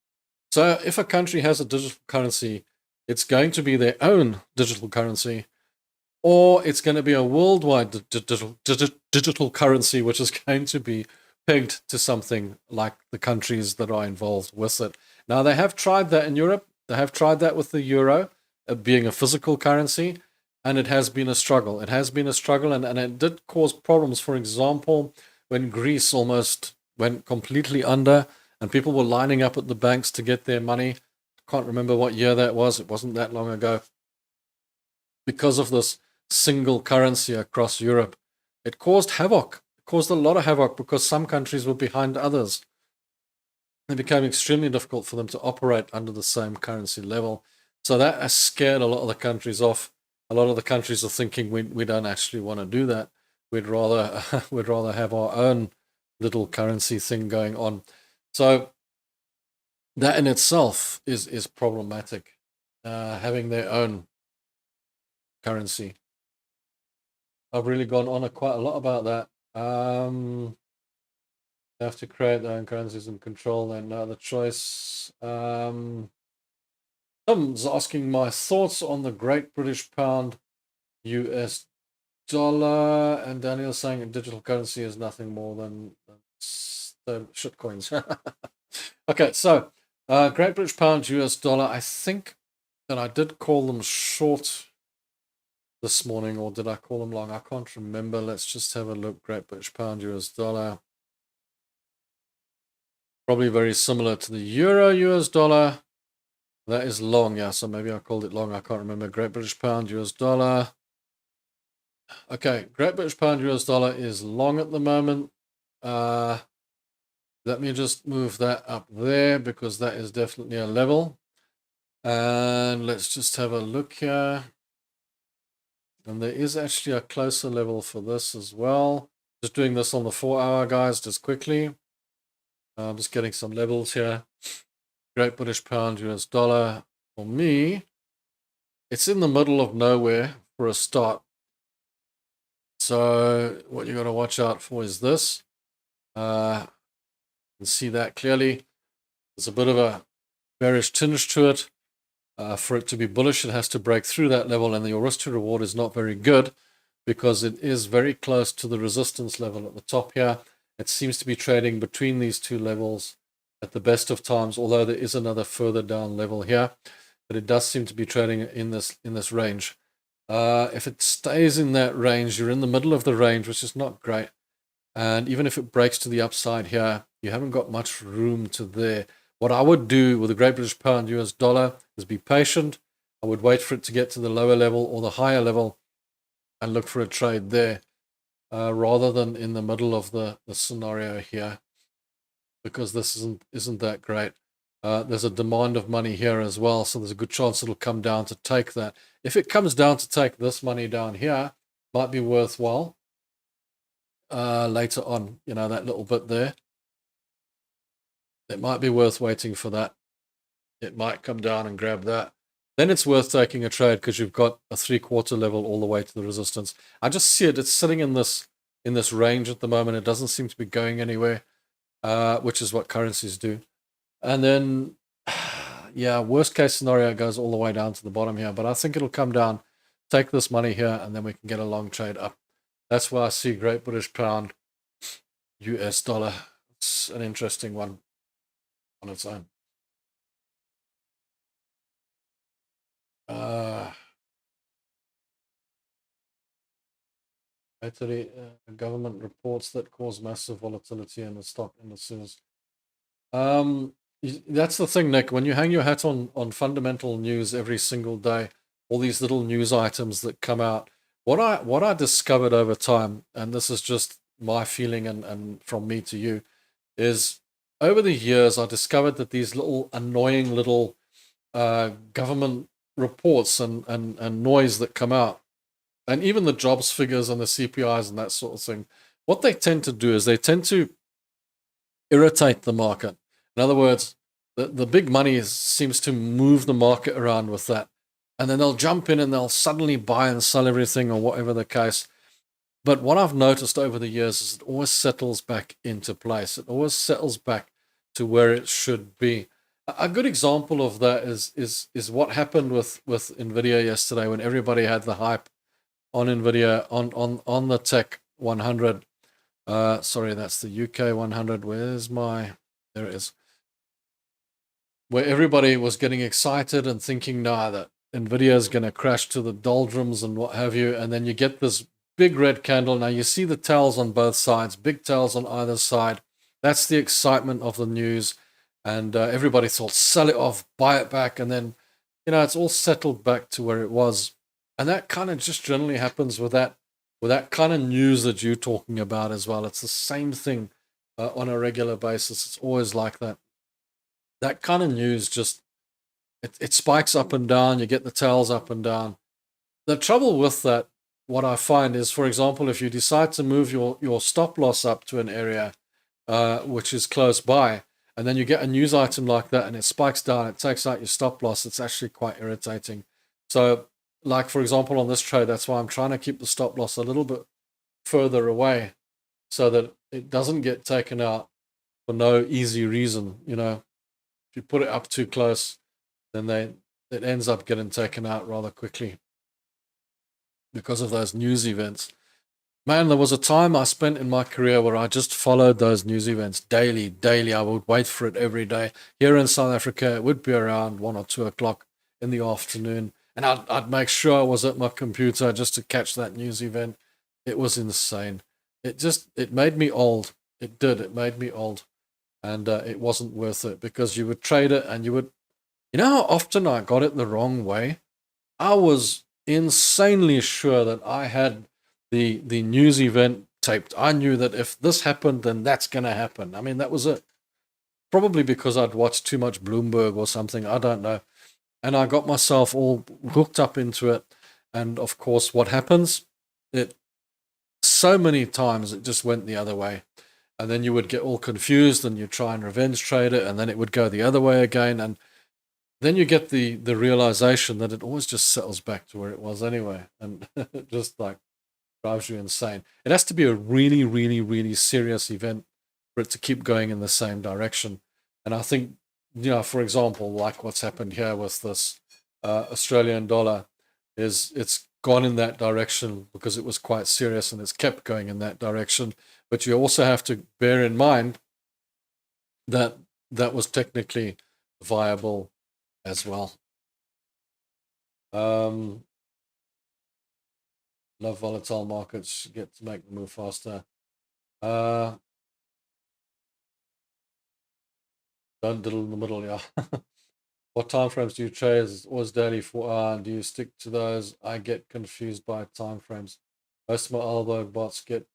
So if a country has a digital currency, it's going to be their own digital currency, or it's going to be a worldwide digital currency, which is going to be pegged to something like the countries that are involved with it. Now, they have tried that in Europe. They have tried that with the euro, being a physical currency, and it has been a struggle. It has been a struggle, and it did cause problems. For example, when Greece almost went completely under and people were lining up at the banks to get their money. I can't remember what year that was. It wasn't that long ago. Because of this single currency across Europe, it caused havoc. It caused a lot of havoc because some countries were behind others. It became extremely difficult for them to operate under the same currency level. So that has scared a lot of the countries off. A lot of the countries are thinking we don't actually want to do that. We'd rather have our own little currency thing going on. So that in itself is problematic, having their own currency. I've really gone on quite a lot about that. They have to create their own currencies and control their no other choice. Tom's asking my thoughts on the Great British Pound, US dollar, and Daniel's saying digital currency is nothing more than shit coins. Okay, so Great British Pound, US dollar. I think that I did call them short this morning, or did I call them long? I can't remember. Let's just have a look. Great British Pound, US dollar. Probably very similar to the Euro, US dollar. That is long, yeah, so maybe I called it long. I can't remember. Great British Pound, US dollar. Okay, Great British Pound, US dollar is long at the moment. Let me just move that up there because that is definitely a level. And let's just have a look here. And there is actually a closer level for this as well. Just doing this on the 4-hour, guys, just quickly. I'm just getting some levels here. Great British Pound, US dollar. For me, it's in the middle of nowhere for a start. So what you got to watch out for is this. You can see that clearly. There's a bit of a bearish tinge to it. For it to be bullish, it has to break through that level, and the risk to reward is not very good because it is very close to the resistance level at the top here. It seems to be trading between these two levels at the best of times, although there is another further down level here, but it does seem to be trading in this range. If it stays in that range, you're in the middle of the range, which is not great. And even if it breaks to the upside here, you haven't got much room to there. What I would do with the Great British Pound US dollar is be patient. I would wait for it to get to the lower level or the higher level and look for a trade there rather than in the middle of the scenario here, because this isn't that great. There's a demand of money here as well, so there's a good chance it'll come down to take that. If it comes down to take this money down here, might be worthwhile later on, you know, that little bit there. It might be worth waiting for that. It might come down and grab that. Then it's worth taking a trade because you've got a 3/4 level all the way to the resistance. I just see it. It's sitting in this range at the moment. It doesn't seem to be going anywhere, which is what currencies do. And then, yeah, worst case scenario, it goes all the way down to the bottom here. But I think it'll come down, take this money here, and then we can get a long trade up. That's why I see Great British Pound, US dollar. It's an interesting one on its own. Government reports that cause massive volatility in the stock indices. That's the thing, Nick. When you hang your hat on fundamental news every single day, all these little news items that come out, what I discovered over time, and this is just my feeling and from me to you, is over the years I discovered that these little annoying little government reports and noise that come out, and even the jobs figures and the CPIs and that sort of thing, what they tend to do is they tend to irritate the market. In other words, the big money seems to move the market around with that. And then they'll jump in and they'll suddenly buy and sell everything or whatever the case. But what I've noticed over the years is it always settles back into place. It always settles back to where it should be. A good example of that is what happened with NVIDIA yesterday when everybody had the hype on NVIDIA on the Tech 100. Sorry, that's the UK 100. There it is. Where everybody was getting excited and thinking, nah, that NVIDIA is going to crash to the doldrums and what have you. And then you get this big red candle. Now you see the tails on both sides, big tails on either side. That's the excitement of the news. And everybody thought, sell it off, buy it back. And then, you know, it's all settled back to where it was. And that kind of just generally happens with that kind of news that you're talking about as well. It's the same thing on a regular basis. It's always like that. That kind of news just, it spikes up and down. You get the tails up and down. The trouble with that, what I find is, for example, if you decide to move your stop loss up to an area which is close by, and then you get a news item like that and it spikes down, it takes out your stop loss, it's actually quite irritating. So like for example, on this trade, that's why I'm trying to keep the stop loss a little bit further away so that it doesn't get taken out for no easy reason. You know, if you put it up too close, then it ends up getting taken out rather quickly because of those news events. Man, there was a time I spent in my career where I just followed those news events daily. I would wait for it every day. Here in South Africa, it would be around 1 or 2 o'clock in the afternoon. And I'd make sure I was at my computer just to catch that news event. It was insane. It made me old. It did. It made me old. And it wasn't worth it because you would trade it and you know how often I got it the wrong way? I was insanely sure that I had the news event taped. I knew that if this happened, then that's going to happen. I mean, that was it. Probably because I'd watched too much Bloomberg or something. I don't know. And I got myself all hooked up into it. And of course, what happens? So many times it just went the other way. And then you would get all confused and you try and revenge trade it. And then it would go the other way again. And then you get the realization that it always just settles back to where it was anyway. And it just like drives you insane. It has to be a really, really, really serious event for it to keep going in the same direction. And I think, you know, for example, like what's happened here with this Australian dollar, it's gone in that direction because it was quite serious and it's kept going in that direction. But you also have to bear in mind that that was technically viable as well. Love volatile markets, get to make them move faster. Don't diddle in the middle, yeah. What time frames do you trade? Is it always daily 4 hour? And do you stick to those? I get confused by time frames. Most of my elbow bots get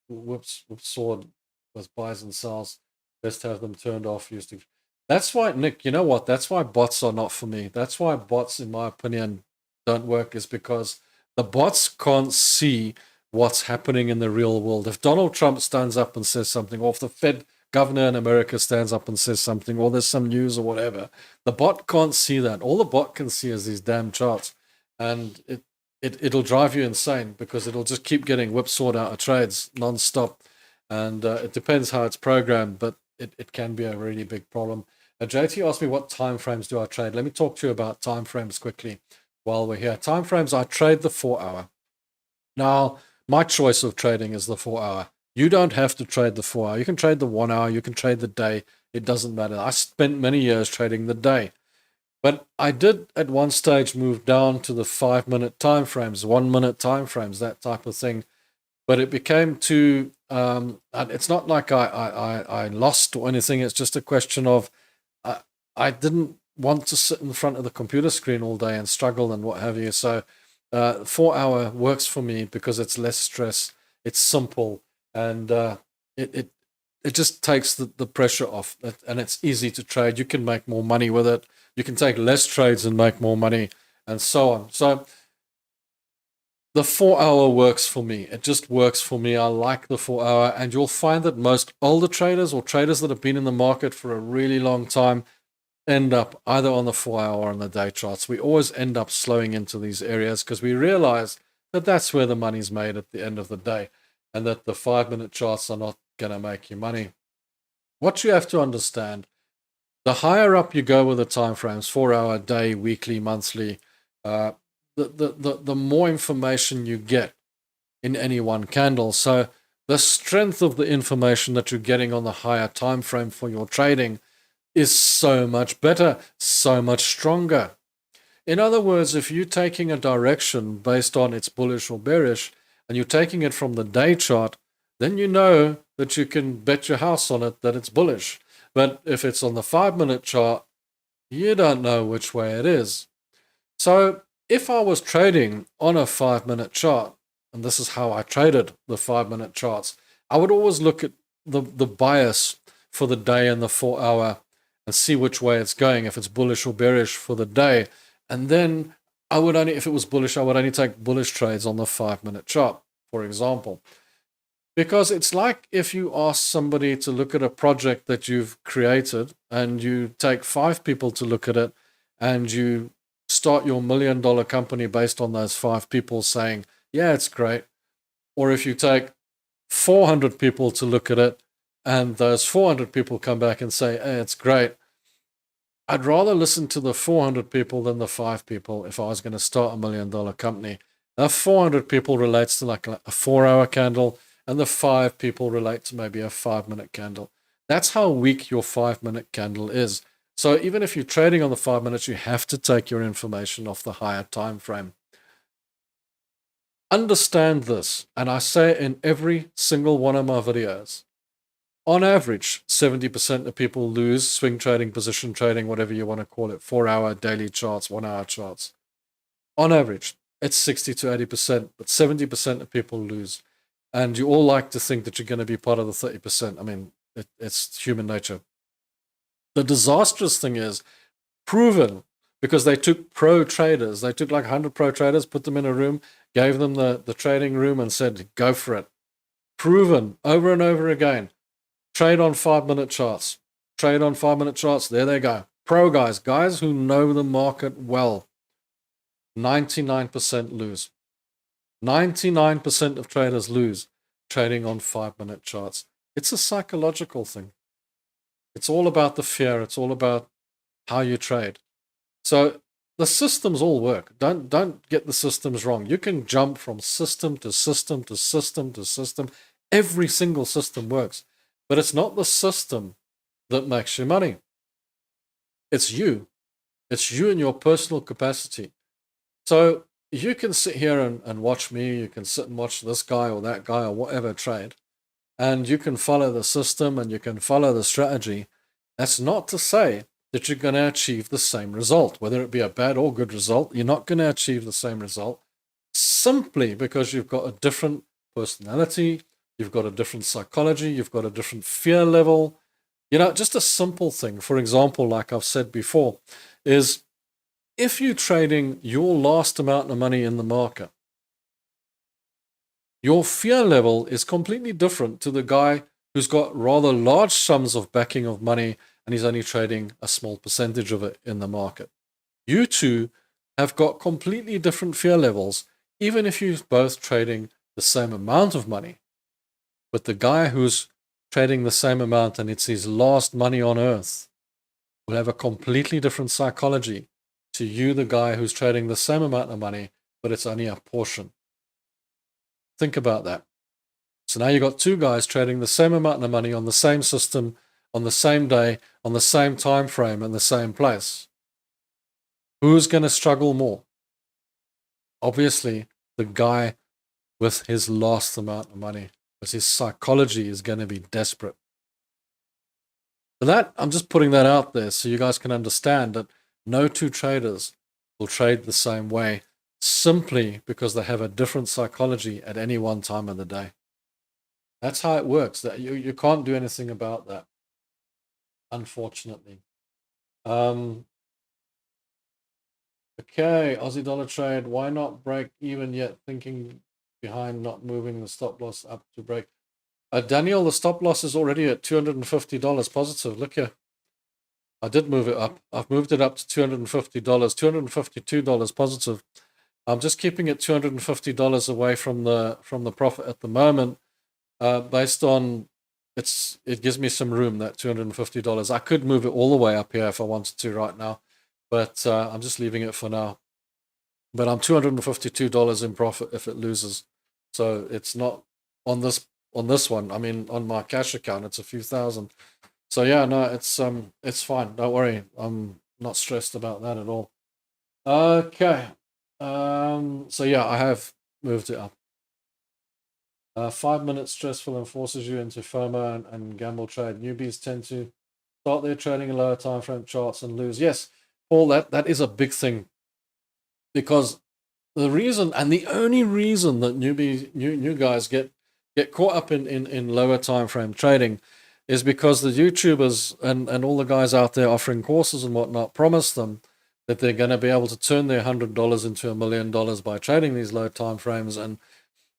whipsawed with buys and sells. Best to have them turned off. Used to. That's why, Nick, you know what? That's why bots are not for me. That's why bots, in my opinion, don't work, is because the bots can't see what's happening in the real world. If Donald Trump stands up and says something, or if the Fed governor in America stands up and says something, or there's some news or whatever, the bot can't see that. All the bot can see is these damn charts. And it'll drive you insane because it'll just keep getting whipsawed out of trades nonstop. And it depends how it's programmed, but it can be a really big problem. JT asked me what time frames do I trade. Let me talk to you about time frames quickly while we're here. Time frames, I trade the 4 hour. Now, my choice of trading is the 4 hour. You don't have to trade the 4 hour. You can trade the 1 hour. You can trade the day. It doesn't matter. I spent many years trading the day. But I did at one stage move down to the 5-minute time frames, 1-minute time frames, that type of thing. But it became too, it's not like I lost or anything. It's just a question of I didn't want to sit in front of the computer screen all day and struggle and what have you. So 4 hour works for me because it's less stress. It's simple. And it just takes the pressure off. And it's easy to trade. You can make more money with it. You can take less trades and make more money and so on. So the 4 hour works for me. It just works for me. I like the 4 hour. And you'll find that most older traders or traders that have been in the market for a really long time end up either on the 4 hour or on the day charts. We always end up slowing into these areas because we realize that that's where the money's made at the end of the day and that the 5-minute charts are not going to make you money. What you have to understand, the higher up you go with the time frames, 4 hour, day, weekly, monthly, the more information you get in any one candle. So the strength of the information that you're getting on the higher time frame for your trading is so much better, so much stronger. In other words, if you're taking a direction based on it's bullish or bearish, and you're taking it from the day chart, then you know that you can bet your house on it that it's bullish. But if it's on the 5-minute chart, you don't know which way it is. So if I was trading on a 5-minute chart, and this is how I traded the 5-minute charts, I would always look at the bias for the day and the 4 hour and see which way it's going, if it's bullish or bearish for the day. And then I would only, if it was bullish, I would only take bullish trades on the 5-minute chart, for example. Because it's like if you ask somebody to look at a project that you've created and you take 5 people to look at it and you start your $1 million company based on those 5 people saying, yeah, it's great, or if you take 400 people to look at it and those 400 people come back and say, hey, it's great, I'd rather listen to the 400 people than the 5 people if I was going to start a $1 million company. Now, 400 people relates to like a 4-hour candle, and the 5 people relate to maybe a 5-minute candle. That's how weak your 5-minute candle is. So even if you're trading on the 5 minutes, you have to take your information off the higher time frame. Understand this, and I say it in every single one of my videos. On average, 70% of people lose swing trading, position trading, whatever you want to call it, 4-hour daily charts, 1-hour charts. On average, it's 60 to 80%, but 70% of people lose. And you all like to think that you're going to be part of the 30%. I mean, it's human nature. The disastrous thing is proven, because they took pro traders. They took like 100 pro traders, put them in a room, gave them the trading room and said, go for it. Proven over and over again. Trade on 5-minute charts. Trade on 5-minute charts. There they go. Pro guys who know the market well. 99% lose. 99% of traders lose trading on 5-minute charts. It's a psychological thing. It's all about the fear. It's all about how you trade. So the systems all work. Don't get the systems wrong. You can jump from system to system to system to system. Every single system works. But it's not the system that makes you money. It's you. It's you in your personal capacity. So you can sit here and watch me. You can sit and watch this guy or that guy or whatever trade. And you can follow the system and you can follow the strategy. That's not to say that you're going to achieve the same result. Whether it be a bad or good result, you're not going to achieve the same result simply because you've got a different personality, you've got a different psychology, you've got a different fear level. You know, just a simple thing, for example, like I've said before, is if you're trading your last amount of money in the market, your fear level is completely different to the guy who's got rather large sums of backing of money and he's only trading a small percentage of it in the market. You two have got completely different fear levels, even if you're both trading the same amount of money. But the guy who's trading the same amount and it's his last money on earth will have a completely different psychology to you, the guy who's trading the same amount of money, but it's only a portion. Think about that. So now you've got 2 guys trading the same amount of money on the same system, on the same day, on the same time frame, in the same place. Who's going to struggle more? Obviously, the guy with his last amount of money, because his psychology is going to be desperate. For that, I'm just putting that out there so you guys can understand that no 2 traders will trade the same way simply because they have a different psychology at any one time of the day. That's how it works. That you can't do anything about that, unfortunately. Okay, Aussie dollar trade. Why not break even yet? Thinking behind not moving the stop loss up to break. Daniel, the stop loss is already at $250 positive. Look here. I did move it up. I've moved it up to $250, $252 positive. I'm just keeping it $250 away from the profit at the moment, based on it gives me some room, that $250. I could move it all the way up here if I wanted to right now, but I'm just leaving it for now. But I'm $252 in profit if it loses. So it's not on this one. I mean, on my cash account, it's a few thousand. So yeah, no, it's fine. Don't worry. I'm not stressed about that at all. Okay. So yeah, I have moved it up. 5 minutes stressful and forces you into FOMO and gamble trade. Newbies tend to start their trading in lower time frame charts and lose. Yes, Paul, that is a big thing, because the reason and the only reason that new guys get caught up in lower time frame trading is because the YouTubers and all the guys out there offering courses and whatnot promise them that they're going to be able to turn their $100 into $1 million by trading these low time frames, and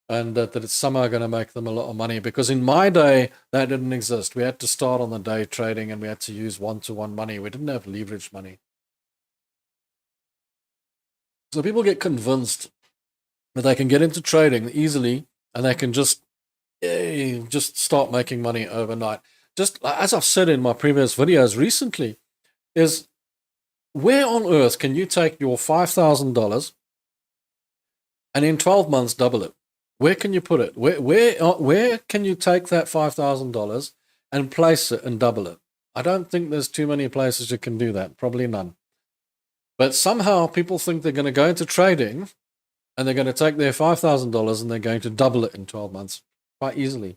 that it's somehow going to make them a lot of money. Because in my day, that didn't exist. We had to start on the day trading and we had to use one-to-one money. We didn't have leverage money. So people get convinced that they can get into trading easily and they can just start making money overnight. Just as I've said in my previous videos recently, is where on earth can you take your $5,000 and in 12 months double it? Where can you put it? Where can you take that $5,000 and place it and double it? I don't think there's too many places you can do that, probably none. But somehow people think they're going to go into trading and they're going to take their $5,000 and they're going to double it in 12 months quite easily.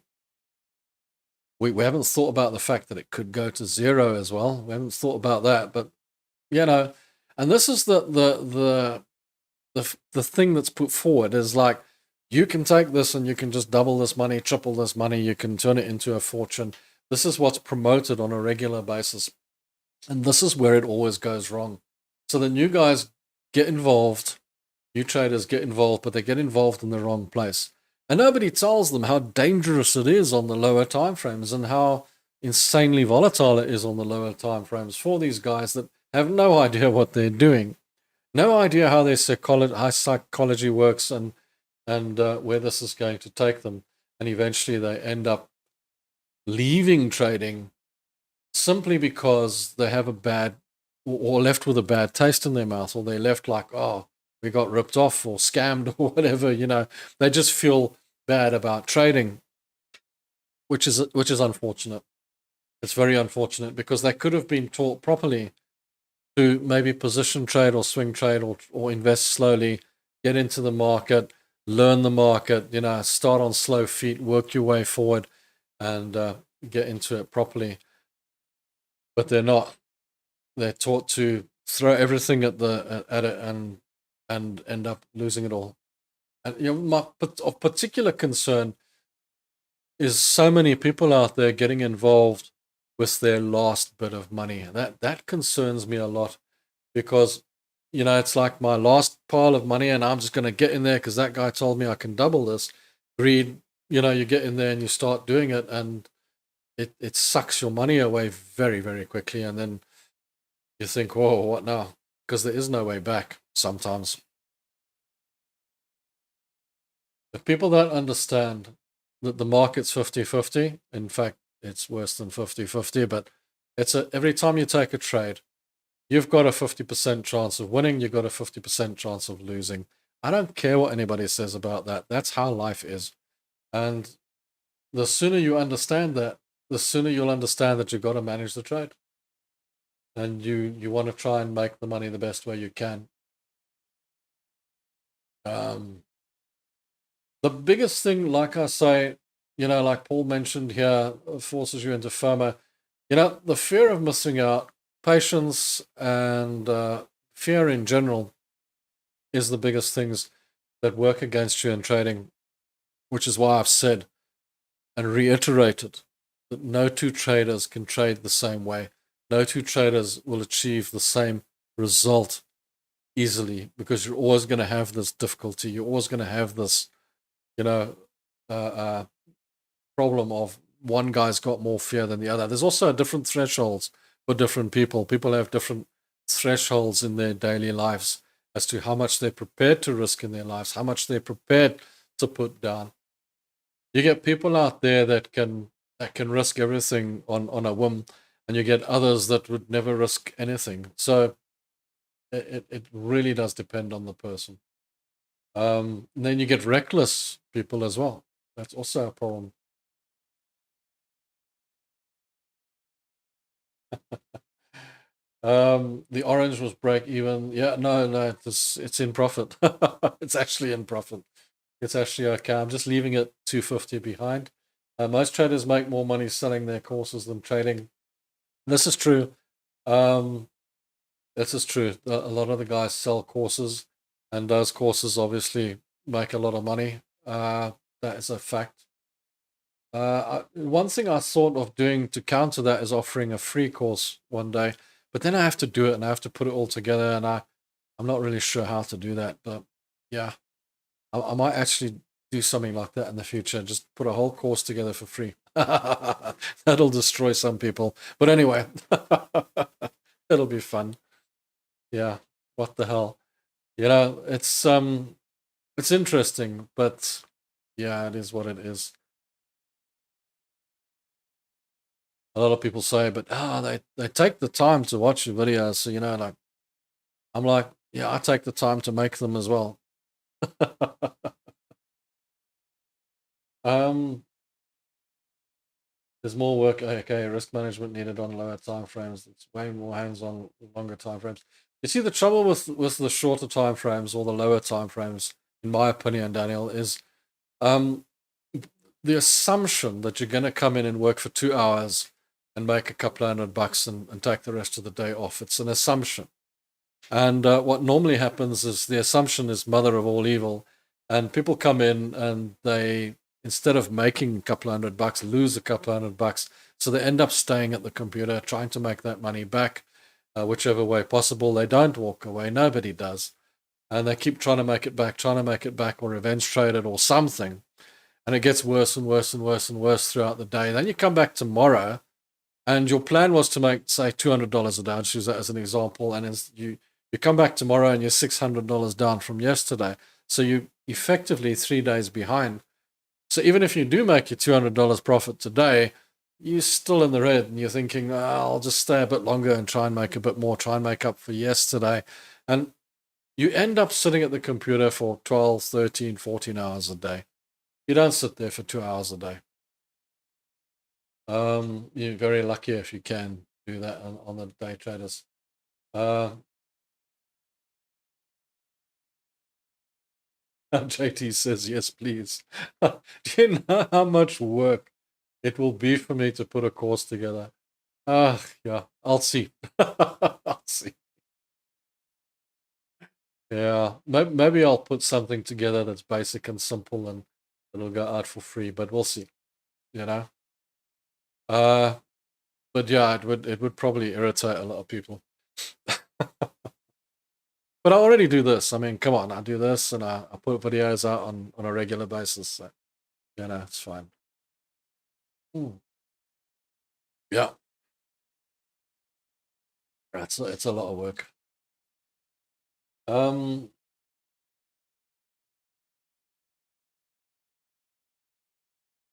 We haven't thought about the fact that it could go to zero as well. We haven't thought about that, but you know, and this is the thing that's put forward is like, you can take this and you can just double this money, triple this money, you can turn it into a fortune. This is what's promoted on a regular basis. And this is where it always goes wrong. So the new guys get involved, new traders get involved, but they get involved in the wrong place. And nobody tells them how dangerous it is on the lower time frames and how insanely volatile it is on the lower time frames for these guys that have no idea what they're doing, no idea how their psychology works and where this is going to take them. And eventually they end up leaving trading simply because they have a bad or left with a bad taste in their mouth, or they're left like, oh, we got ripped off or scammed or whatever, you know. They just feel bad about trading, which is unfortunate. It's very unfortunate because they could have been taught properly to maybe position trade or swing trade or invest slowly, get into the market, learn the market, you know, start on slow feet, work your way forward and get into it properly. But they're not. They're taught to throw everything at it and end up losing it all. And you know, of particular concern is so many people out there getting involved with their last bit of money. That concerns me a lot because, you know, it's like my last pile of money and I'm just going to get in there because that guy told me I can double this. Greed, you know, you get in there and you start doing it and it sucks your money away very, very quickly. And then you think, whoa, what now? Because there is no way back sometimes. If people don't understand that the market's 50-50, in fact, it's worse than 50-50, but every time you take a trade, you've got a 50% chance of winning, you've got a 50% chance of losing. I don't care what anybody says about that. That's how life is. And the sooner you understand that, the sooner you'll understand that you've got to manage the trade. And you want to try and make the money the best way you can. The biggest thing, like I say, you know, like Paul mentioned here, forces you into FOMO. You know, the fear of missing out, patience, and fear in general is the biggest things that work against you in trading, which is why I've said and reiterated that no two traders can trade the same way. No two traders will achieve the same result easily because you're always going to have this difficulty. You're always going to have this, you know, problem of one guy's got more fear than the other. There's also different thresholds for different people. People have different thresholds in their daily lives as to how much they're prepared to risk in their lives, how much they're prepared to put down. You get people out there that can risk everything on a whim, and you get others that would never risk anything. So it really does depend on the person. And then you get reckless people as well. That's also a problem. The orange was break even. Yeah, no, it's in profit. It's actually in profit. It's actually okay. I'm just leaving it 250 behind. Most traders make more money selling their courses than trading. This is true. This is true. A lot of the guys sell courses, and those courses obviously make a lot of money. That is a fact. One thing I thought of doing to counter that is offering a free course one day, but then I have to do it and I have to put it all together, and I'm not really sure how to do that. But yeah, I might actually do something like that in the future. Just put a whole course together for free. That'll destroy some people. But anyway, it'll be fun. Yeah, what the hell? it's interesting, but yeah, it is what it is. A lot of people say, but they take the time to watch your videos, so like I'm like, yeah, I take the time to make them as well. um, there's more work. Okay, risk management needed on lower time frames. It's way more hands-on, longer time frames. You see, the trouble with the shorter time frames or the lower time frames, in my opinion, Daniel, is um, the assumption that you're going to come in and work for 2 hours and make a couple of $100 and take the rest of the day off. It's an assumption. And what normally happens is the assumption is mother of all evil. And people come in and they, instead of making a couple of $100, lose a couple of $100. So they end up staying at the computer, trying to make that money back, whichever way possible. They don't walk away. Nobody does. And they keep trying to make it back, or revenge trade it or something. And it gets worse and worse and worse and worse throughout the day. Then you come back tomorrow, and your plan was to make, say, $200 a day. I'll use that as an example. And you come back tomorrow and you're $600 down from yesterday. So you effectively 3 days behind. So even if you do make your $200 profit today, you're still in the red and you're thinking, I'll just stay a bit longer and try and make a bit more, try and make up for yesterday. And you end up sitting at the computer for 12, 13, 14 hours a day. You don't sit there for 2 hours a day. You're very lucky if you can do that on the day traders. JT says, yes, please. Do you know how much work it will be for me to put a course together? Yeah, I'll see. I'll see. Yeah, maybe I'll put something together that's basic and simple and it'll go out for free, but we'll see, you know? But yeah, it would probably irritate a lot of people. But I already do this. I mean, come on, I do this and I put videos out on a regular basis. So, it's fine. Yeah, it's a lot of work.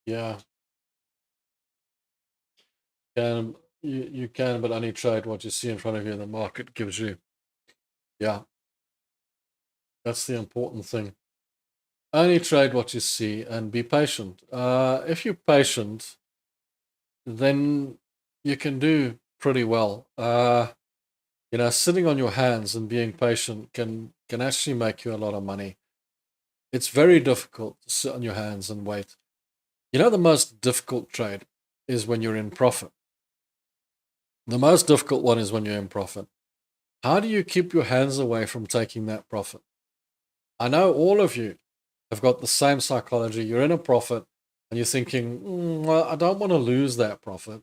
Yeah, you can, but only trade what you see in front of you. The market gives you. Yeah, that's the important thing. Only trade what you see and be patient. If you're patient, then you can do pretty well. Sitting on your hands and being patient can actually make you a lot of money. It's very difficult to sit on your hands and wait. The most difficult trade is when you're in profit. The most difficult one is when you're in profit. How do you keep your hands away from taking that profit? I know all of you have got the same psychology. You're in a profit and you're thinking, well, I don't want to lose that profit.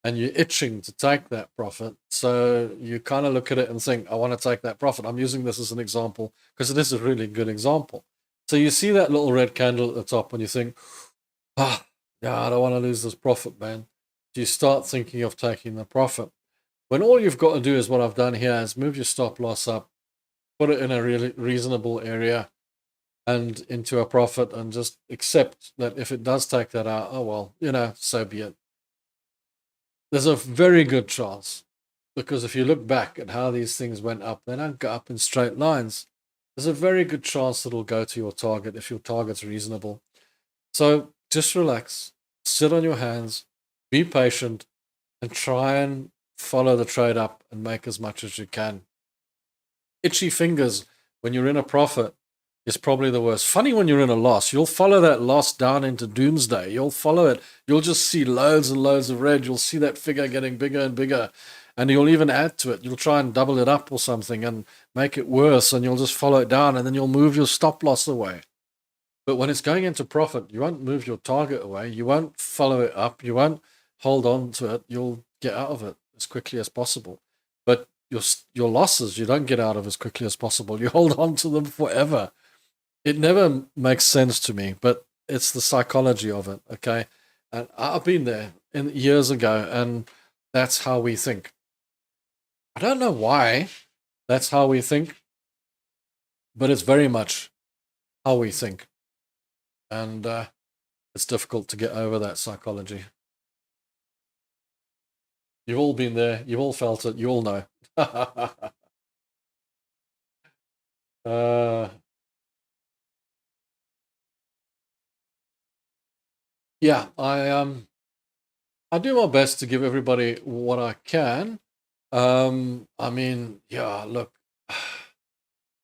And you're itching to take that profit. So you kind of look at it and think, I want to take that profit. I'm using this as an example because it is a really good example. So you see that little red candle at the top and you think, yeah, I don't want to lose this profit, man. So you start thinking of taking the profit. When all you've got to do is what I've done here is move your stop loss up, put it in a really reasonable area and into a profit, and just accept that if it does take that out, oh well, so be it. There's a very good chance, because if you look back at how these things went up, they don't go up in straight lines. There's a very good chance it'll go to your target if your target's reasonable. So just relax, sit on your hands, be patient, and try and follow the trade up and make as much as you can. Itchy fingers when you're in a profit is probably the worst. Funny when you're in a loss, you'll follow that loss down into doomsday. You'll follow it. You'll just see loads and loads of red. You'll see that figure getting bigger and bigger. And you'll even add to it. You'll try and double it up or something and make it worse. And you'll just follow it down and then you'll move your stop loss away. But when it's going into profit, you won't move your target away. You won't follow it up. You won't hold on to it. You'll get out of it as quickly as possible. But your losses, you don't get out of as quickly as possible. You hold on to them forever. It never makes sense to me, but it's the psychology of it, okay? And I've been there years ago, and that's how we think. I don't know why that's how we think, but it's very much how we think. And it's difficult to get over that psychology. You've all been there. You've all felt it. You all know. Yeah, I do my best to give everybody what I can. I mean, yeah, look,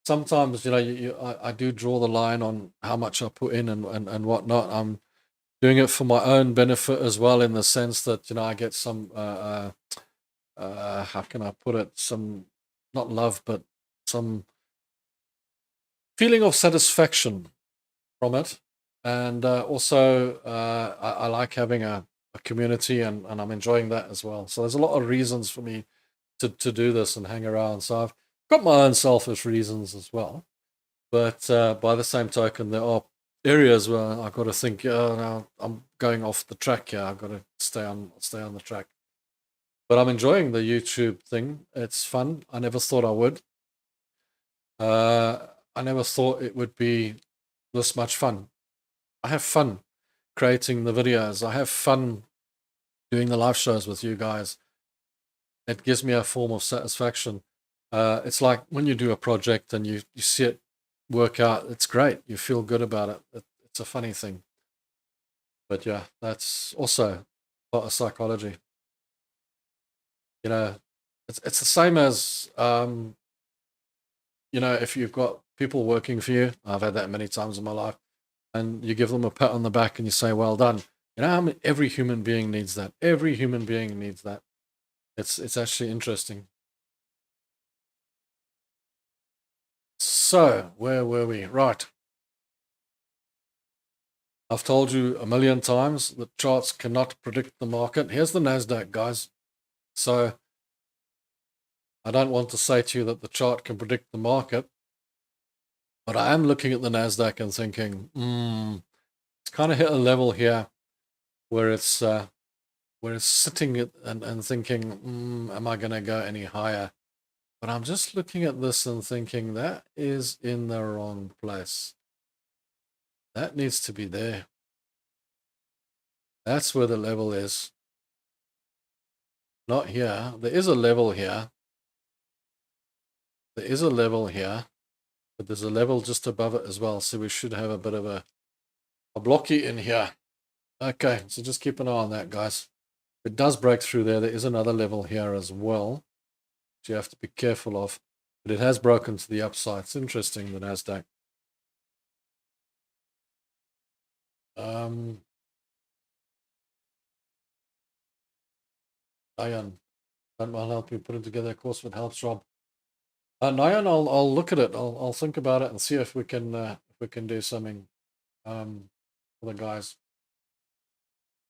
sometimes, you know, I do draw the line on how much I put in and whatnot. I'm doing it for my own benefit as well, in the sense that, you know, I get some, how can I put it? Some, not love, but some feeling of satisfaction from it. And also, I like having a community, and I'm enjoying that as well. So there's a lot of reasons for me to do this and hang around. So I've got my own selfish reasons as well. But by the same token, there are areas where I've got to think, oh, no, I'm going off the track here. I've got to stay on the track. But I'm enjoying the YouTube thing. It's fun. I never thought I would. I never thought it would be this much fun. I have fun creating the videos. I have fun doing the live shows with you guys. It gives me a form of satisfaction. It's like when you do a project and you see it work out, it's great. You feel good about it. It's a funny thing. But yeah, that's also a lot of psychology. You know, it's the same as, you know, if you've got people working for you, I've had that many times in my life, and you give them a pat on the back and you say, well done. You know, every human being needs that. Every human being needs that. It's actually interesting. So, where were we? Right. I've told you a million times that charts cannot predict the market. Here's the NASDAQ, guys. So, I don't want to say to you that the chart can predict the market, but I am looking at the NASDAQ and thinking, it's kind of hit a level here where it's sitting and thinking, am I going to go any higher? But I'm just looking at this and thinking that is in the wrong place. That needs to be there. That's where the level is. Not here. There is a level here. There is a level here, but there's a level just above it as well. So we should have a bit of a blocky in here. Okay, so just keep an eye on that, guys. If it does break through there, there is another level here as well, which you have to be careful of. But it has broken to the upside. It's interesting, the NASDAQ. Diane, don't mind helping me putting together a course if it helps, Rob. Nyan, I'll look at it. I'll think about it and see if we can do something for the guys.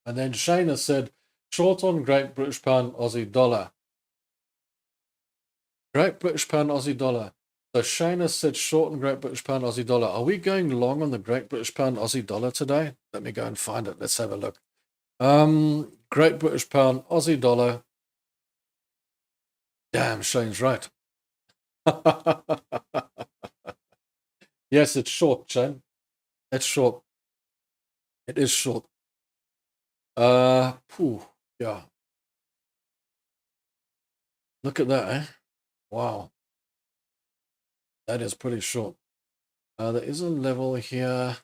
And then Shayna said, short on Great British Pound Aussie dollar. Great British Pound Aussie dollar. So Shayna said short on Great British Pound Aussie dollar. Are we going long on the Great British Pound Aussie dollar today? Let me go and find it. Let's have a look. Great British Pound Aussie dollar. Damn, Shane's right. Yes, it's short, Shane. It's short. It is short. Yeah. Look at that, eh? Wow. That is pretty short. There is a level here.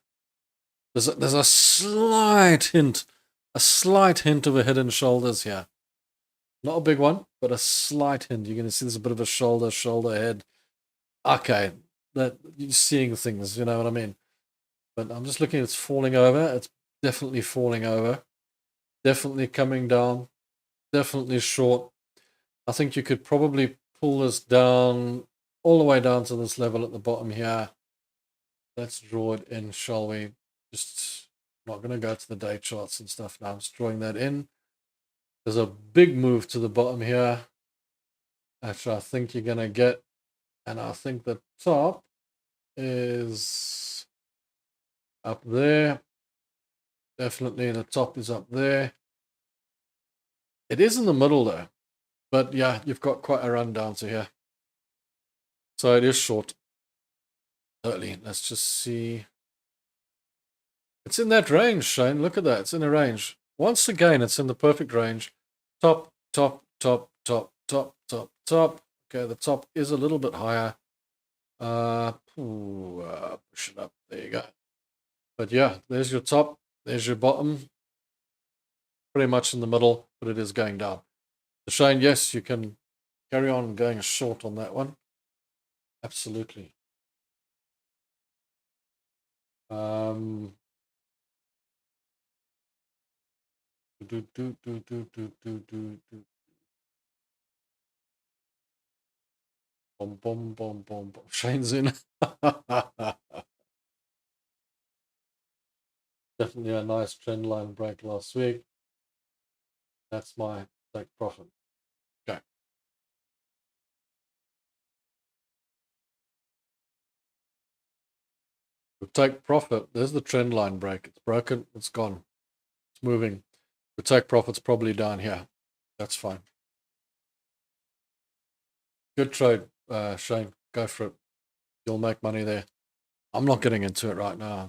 There's a slight hint of a head and shoulders here. Not a big one, but a slight hint. You're going to see there's a bit of a shoulder, head. Okay, that you're seeing things, you know what I mean? But I'm just looking, it's falling over. It's definitely falling over. Definitely coming down. Definitely short. I think you could probably pull this down all the way down to this level at the bottom here. Let's draw it in, shall we? Just not going to go to the day charts and stuff now. I'm just drawing that in. There's a big move to the bottom here, which I think you're going to get. And I think the top is up there. Definitely the top is up there. It is in the middle though. But yeah, you've got quite a run down to here. So it is short. Totally. Let's just see. It's in that range, Shane. Look at that. It's in a range. Once again, it's in the perfect range. Top, top, top, top, top, top, top. Okay, the top is a little bit higher. Push it up. There you go. But yeah, there's your top. There's your bottom. Pretty much in the middle, but it is going down. So Shane, yes, you can carry on going short on that one. Absolutely. Do do do do do do do do. Boom, boom, boom, boom, boom. Shane's in. Definitely a nice trend line break last week. That's my take profit. Okay. We take profit. There's the trend line break. It's broken. It's gone. It's moving. The take profit's probably down here. That's fine. Good trade, Shane. Go for it. You'll make money there. I'm not getting into it right now.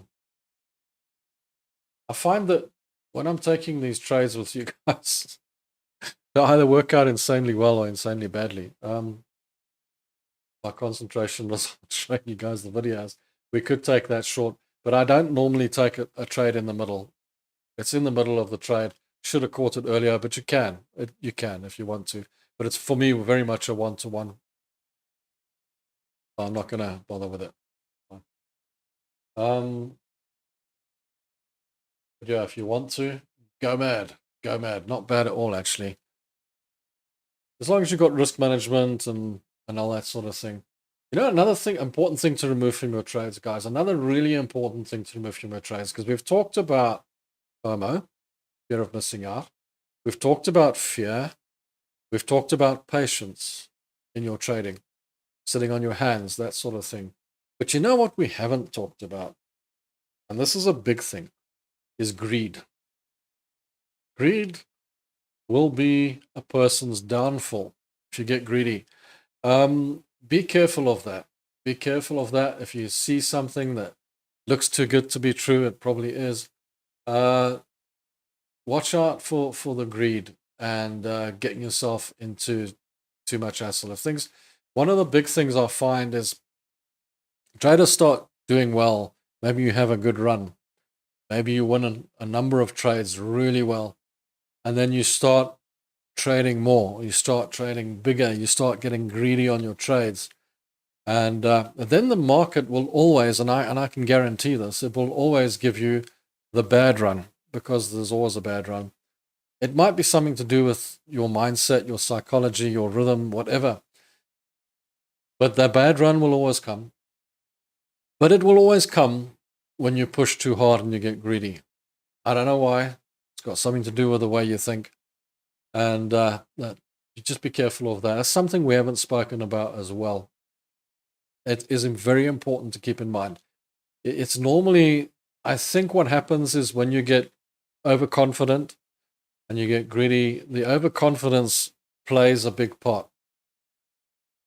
I find that when I'm taking these trades with you guys, they either work out insanely well or insanely badly. My concentration was on showing you guys the videos. We could take that short, but I don't normally take a trade in the middle. It's in the middle of the trade. Should have caught it earlier, but you can. You can if you want to. But it's, for me, very much a one-to-one. I'm not going to bother with it. But yeah, if you want to, go mad. Go mad. Not bad at all, actually. As long as you've got risk management and all that sort of thing. You know, another thing, important thing to remove from your trades, guys. Another really important thing to remove from your trades, because we've talked about FOMO, fear of missing out. We've talked about fear. We've talked about patience in your trading, sitting on your hands, that sort of thing. But you know what we haven't talked about? And this is a big thing, is greed. Greed will be a person's downfall if you get greedy. Be careful of that. Be careful of that. If you see something that looks too good to be true, it probably is. Watch out for the greed and getting yourself into too much hassle. One of the big things I find is traders start doing well. Maybe you have a good run. Maybe you win a number of trades really well. And then you start trading more. You start trading bigger. You start getting greedy on your trades. And then the market will always, and I can guarantee this, it will always give you the bad run, because there's always a bad run. It might be something to do with your mindset, your psychology, your rhythm, whatever. But the bad run will always come. But it will always come when you push too hard and you get greedy. I don't know why. It's got something to do with the way you think. And you just be careful of that. That's something we haven't spoken about as well. It is very important to keep in mind. It's normally, I think what happens is when you get overconfident and you get greedy, the overconfidence plays a big part.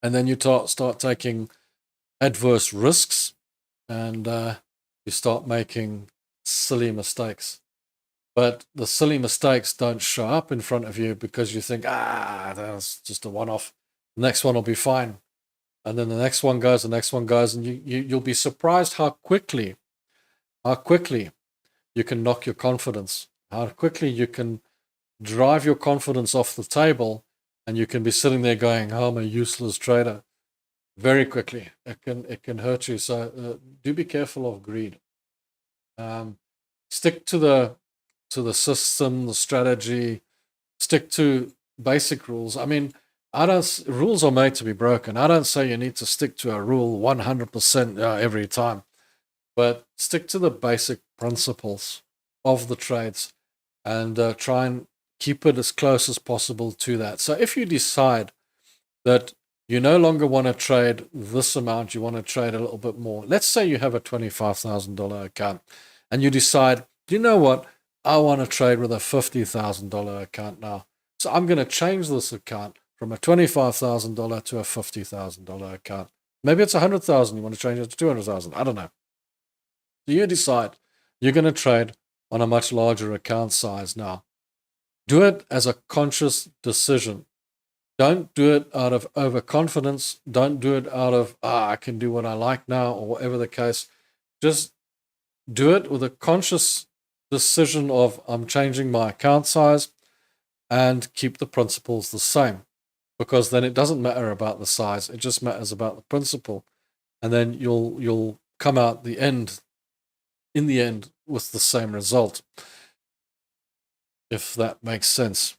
And then you start taking adverse risks, and you start making silly mistakes. But the silly mistakes don't show up in front of you because you think, that's just a one-off. The next one will be fine. And then the next one goes, and you'll be surprised how quickly you can knock your confidence, how quickly you can drive your confidence off the table, and you can be sitting there going, I'm a useless trader. Very quickly, it can hurt you. So do be careful of greed. Stick to the system, the strategy. Stick to basic rules. I mean, rules are made to be broken. I don't say you need to stick to a rule 100% every time, but stick to the basic principles of the trades and try and keep it as close as possible to that. So if you decide that you no longer want to trade this amount, you want to trade a little bit more. Let's say you have a $25,000 account and you decide, you know what, I want to trade with a $50,000 account now. So I'm going to change this account from a $25,000 to a $50,000 account. Maybe it's 100,000. You want to change it to 200,000. I don't know. So you decide you're going to trade on a much larger account size now. Do it as a conscious decision. Don't do it out of overconfidence. Don't do it out of, I can do what I like now, or whatever the case. Just do it with a conscious decision of, I'm changing my account size, and keep the principles the same. Because then it doesn't matter about the size. It just matters about the principle. And then you'll come out in the end with the same result, if that makes sense.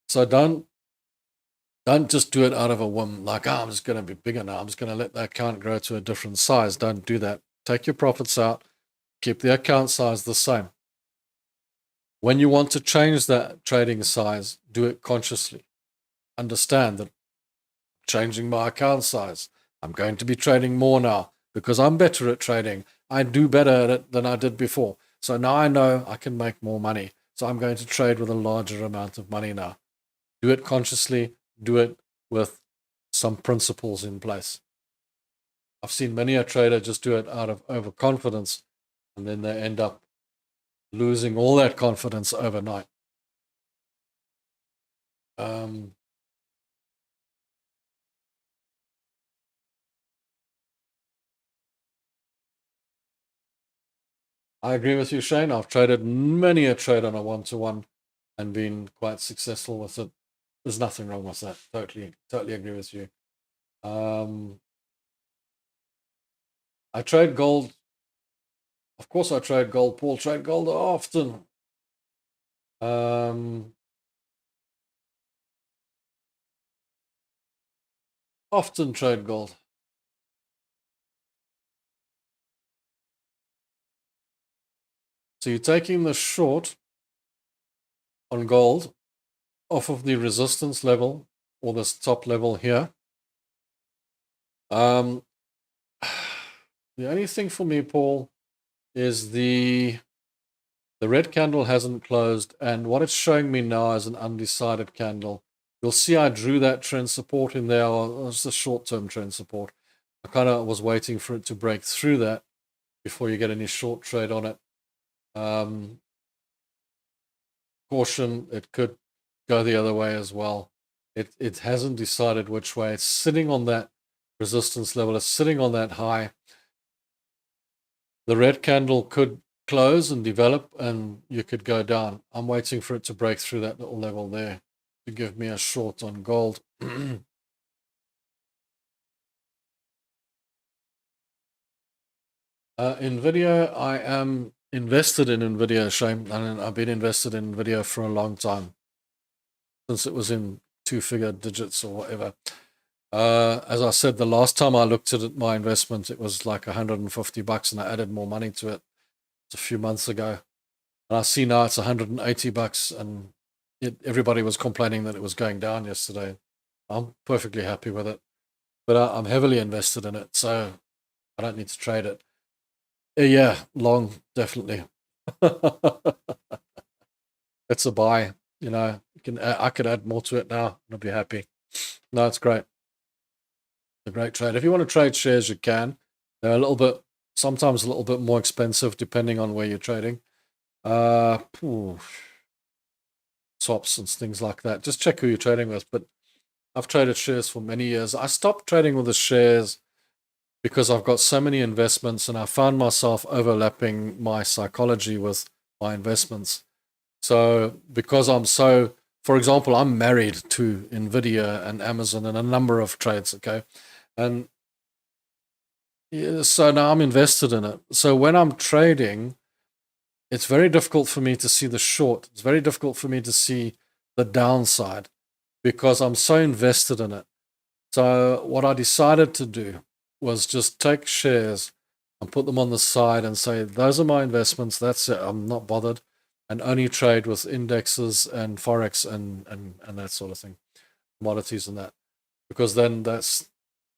So don't just do it out of a whim, like, I'm just going to be bigger now. I'm just going to let the account grow to a different size. Don't do that. Take your profits out. Keep the account size the same. When you want to change that trading size, do it consciously. Understand that changing my account size, I'm going to be trading more now because I'm better at trading. I do better at it than I did before. So now I know I can make more money. So I'm going to trade with a larger amount of money now. Do it consciously. Do it with some principles in place. I've seen many a trader just do it out of overconfidence, and then they end up losing all that confidence overnight. I agree with you, Shane. I've traded many a trade on a one-to-one and been quite successful with it. There's nothing wrong with that. Totally agree with you. I trade gold. Of course I trade gold, Paul. Trade gold often. Often trade gold. So you're taking the short on gold off of the resistance level, or this top level here. The only thing for me, Paul, is the red candle hasn't closed, and what it's showing me now is an undecided candle. You'll see I drew that trend support in there. It's a short-term trend support. I kind of was waiting for it to break through that before you get any short trade on it. Caution, it could go the other way as well. It hasn't decided which way. It's sitting on that resistance level. It's sitting on that high. The red candle could close and develop, and you could go down. I'm waiting for it to break through that little level there to give me a short on gold. NVIDIA, I am invested in NVIDIA, Shane, and I've been invested in NVIDIA for a long time, since it was in two-figure digits or whatever. As I said, the last time I looked at it, my investment, it was like $150, and I added more money to it. It's a few months ago. And I see now it's $180, and everybody was complaining that it was going down yesterday. I'm perfectly happy with it, but I'm heavily invested in it, so I don't need to trade it. Yeah, long, definitely. It's a buy. You know, I could add more to it now, and I'll be happy. No, it's great. It's a great trade. If you want to trade shares, you can. They're sometimes a little bit more expensive depending on where you're trading. Swaps and things like that. Just check who you're trading with. But I've traded shares for many years. I stopped trading with the shares because I've got so many investments, and I found myself overlapping my psychology with my investments. So because for example, I'm married to NVIDIA and Amazon and a number of trades, okay? And so now I'm invested in it. So when I'm trading, it's very difficult for me to see the short. It's very difficult for me to see the downside because I'm so invested in it. So what I decided to do was just take shares and put them on the side and say, those are my investments. That's it. I'm not bothered, and only trade with indexes and Forex and that sort of thing, commodities and that, because then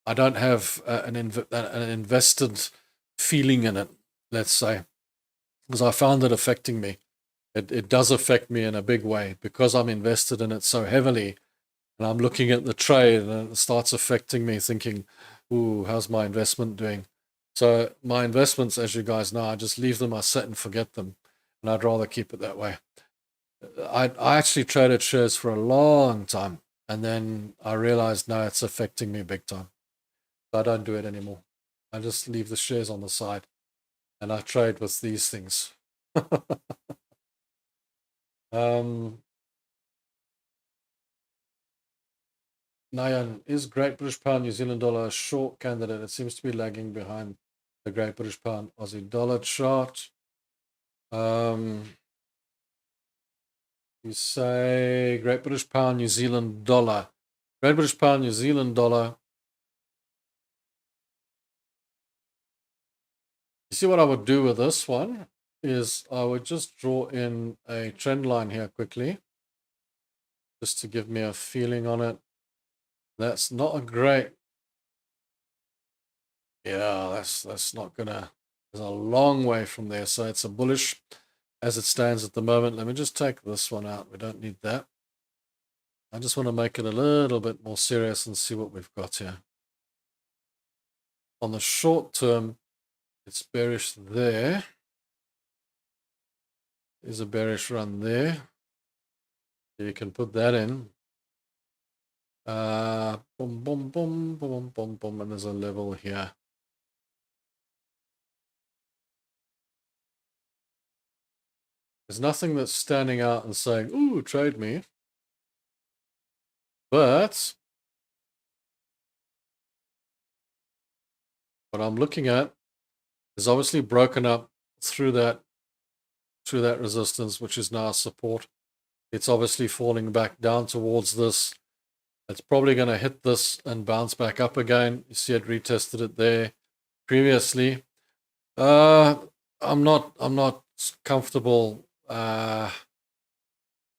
I don't have an invested feeling in it, let's say, because I found it affecting me. It does affect me in a big way because I'm invested in it so heavily, and I'm looking at the trade and it starts affecting me, thinking, Ooh, how's my investment doing? So my investments, as you guys know, I just leave them, I set and forget them. And I'd rather keep it that way. I actually traded shares for a long time. And then I realized, no, it's affecting me big time. So I don't do it anymore. I just leave the shares on the side. And I trade with these things. Nayan, is Great British Pound New Zealand dollar a short candidate? It seems to be lagging behind the Great British Pound Aussie dollar chart. You say Great British Pound New Zealand dollar. Great British Pound New Zealand dollar. You see what I would do with this one is I would just draw in a trend line here quickly, just to give me a feeling on it. That's not a great. Yeah, that's not gonna. There's a long way from there, so it's a bullish as it stands at the moment. Let me just take this one out. We don't need that. I just want to make it a little bit more serious and see what we've got here. On the short term, it's bearish there. There's a bearish run there. You can put that in. Boom, boom, boom, boom, boom, boom, and there's a level here. There's nothing that's standing out and saying, ooh, trade me. But what I'm looking at is obviously broken up through that resistance, which is now support. It's obviously falling back down towards this. It's probably going to hit this and bounce back up again. You see it retested it there previously. I'm not comfortable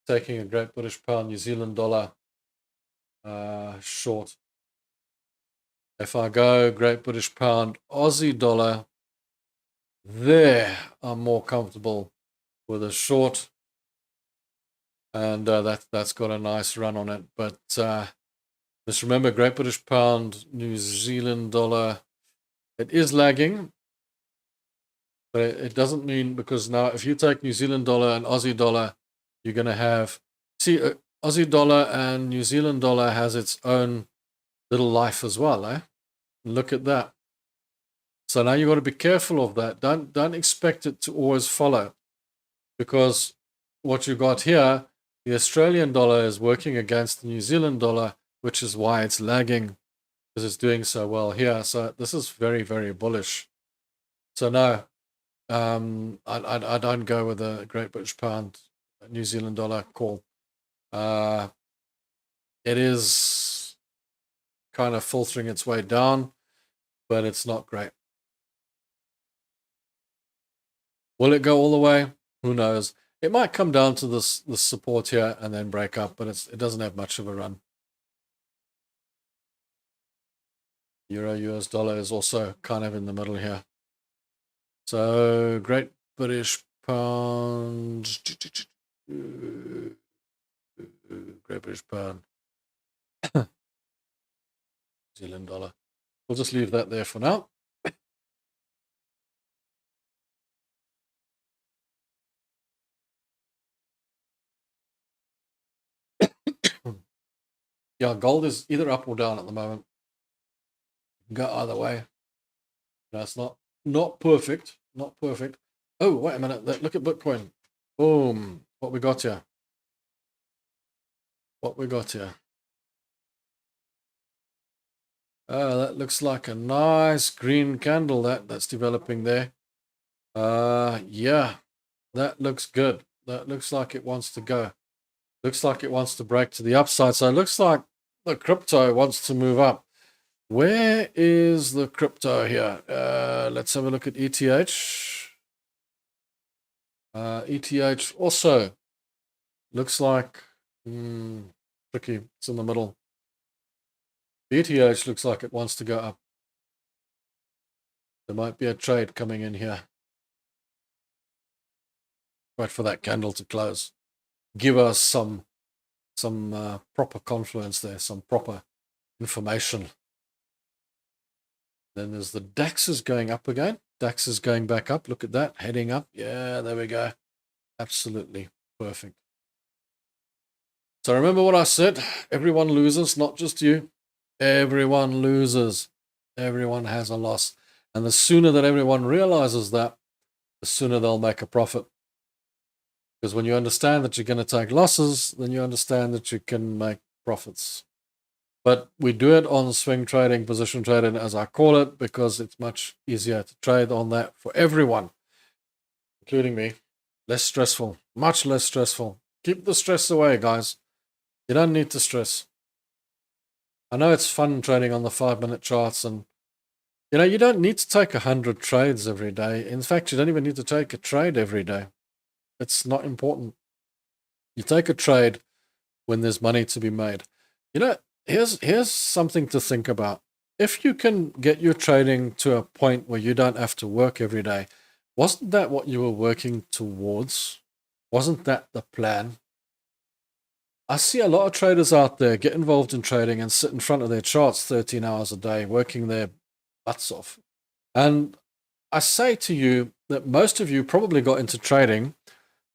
taking a Great British Pound New Zealand dollar short. If I go Great British Pound Aussie dollar, there I'm more comfortable with a short, and that's got a nice run on it. But just remember, Great British Pound New Zealand dollar, it is lagging, but it doesn't mean, because now if you take New Zealand dollar and Aussie dollar, you're going to have, see, Aussie dollar and New Zealand dollar has its own little life as well, eh? Look at that. So now you've got to be careful of that. Don't expect it to always follow, because what you've got here, the Australian dollar is working against the New Zealand dollar, which is why it's lagging, because it's doing so well here. So this is very, very bullish. So no, I don't go with the Great British Pound New Zealand dollar call. It is kind of filtering its way down, but it's not great. Will it go all the way? Who knows? It might come down to this support here and then break up, but it doesn't have much of a run. Euro US dollar is also kind of in the middle here. So Great British Pound, Great British Pound, New Zealand dollar. We'll just leave that there for now. Yeah, gold is either up or down at the moment. Go either way. No, it's not perfect. Not perfect. Oh, wait a minute. Look at Bitcoin. Boom. What we got here? What we got here? Oh, that looks like a nice green candle that's developing there. Yeah, that looks good. That looks like it wants to go. Looks like it wants to break to the upside. So it looks like the crypto wants to move up. Where is the crypto here? Let's have a look at ETH. ETH also looks like tricky. It's in the middle. ETH looks like it wants to go up. There might be a trade coming in here. Wait for that candle to close. Give us some proper confluence there, some proper information. Then there's the DAX is going up again. DAX is going back up. Look at that, heading up. Yeah, there we go. Absolutely perfect. So remember what I said, everyone loses, not just you. Everyone loses. Everyone has a loss. And the sooner that everyone realizes that, the sooner they'll make a profit. Because when you understand that you're going to take losses, then you understand that you can make profits. But we do it on swing trading, position trading, as I call it, because it's much easier to trade on that for everyone, including me. Less stressful, much less stressful. Keep the stress away, guys. You don't need to stress. I know it's fun trading on the 5-minute charts, and you don't need to take 100 trades every day. In fact, you don't even need to take a trade every day. It's not important. You take a trade when there's money to be made. Here's something to think about. If you can get your trading to a point where you don't have to work every day, wasn't that what you were working towards? Wasn't that the plan? I see a lot of traders out there get involved in trading and sit in front of their charts 13 hours a day, working their butts off. And I say to you that most of you probably got into trading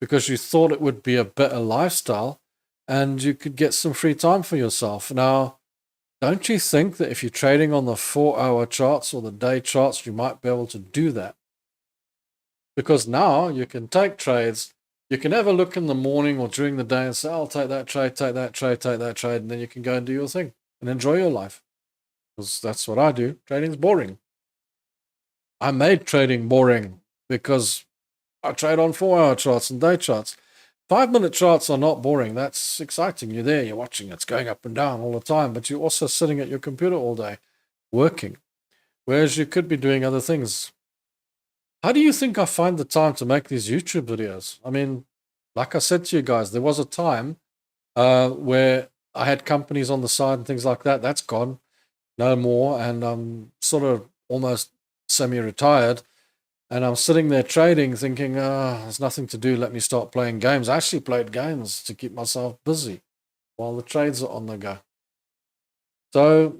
because you thought it would be a better lifestyle and you could get some free time for yourself. Now, don't you think that if you're trading on the 4-hour charts or the day charts, you might be able to do that? Because now you can take trades. You can have a look in the morning or during the day and say, I'll take that trade, take that trade, take that trade, and then you can go and do your thing and enjoy your life. Because that's what I do. Trading's boring. I made trading boring because I trade on 4-hour charts and day charts. 5-minute charts are not boring. That's exciting. You're there, you're watching. It's going up and down all the time, but you're also sitting at your computer all day working, whereas you could be doing other things. How do you think I find the time to make these YouTube videos? I mean, like I said to you guys, there was a time where I had companies on the side and things like that. That's gone. No more. And I'm sort of almost semi-retired. And I'm sitting there trading thinking, there's nothing to do. Let me start playing games. I actually played games to keep myself busy while the trades are on the go. So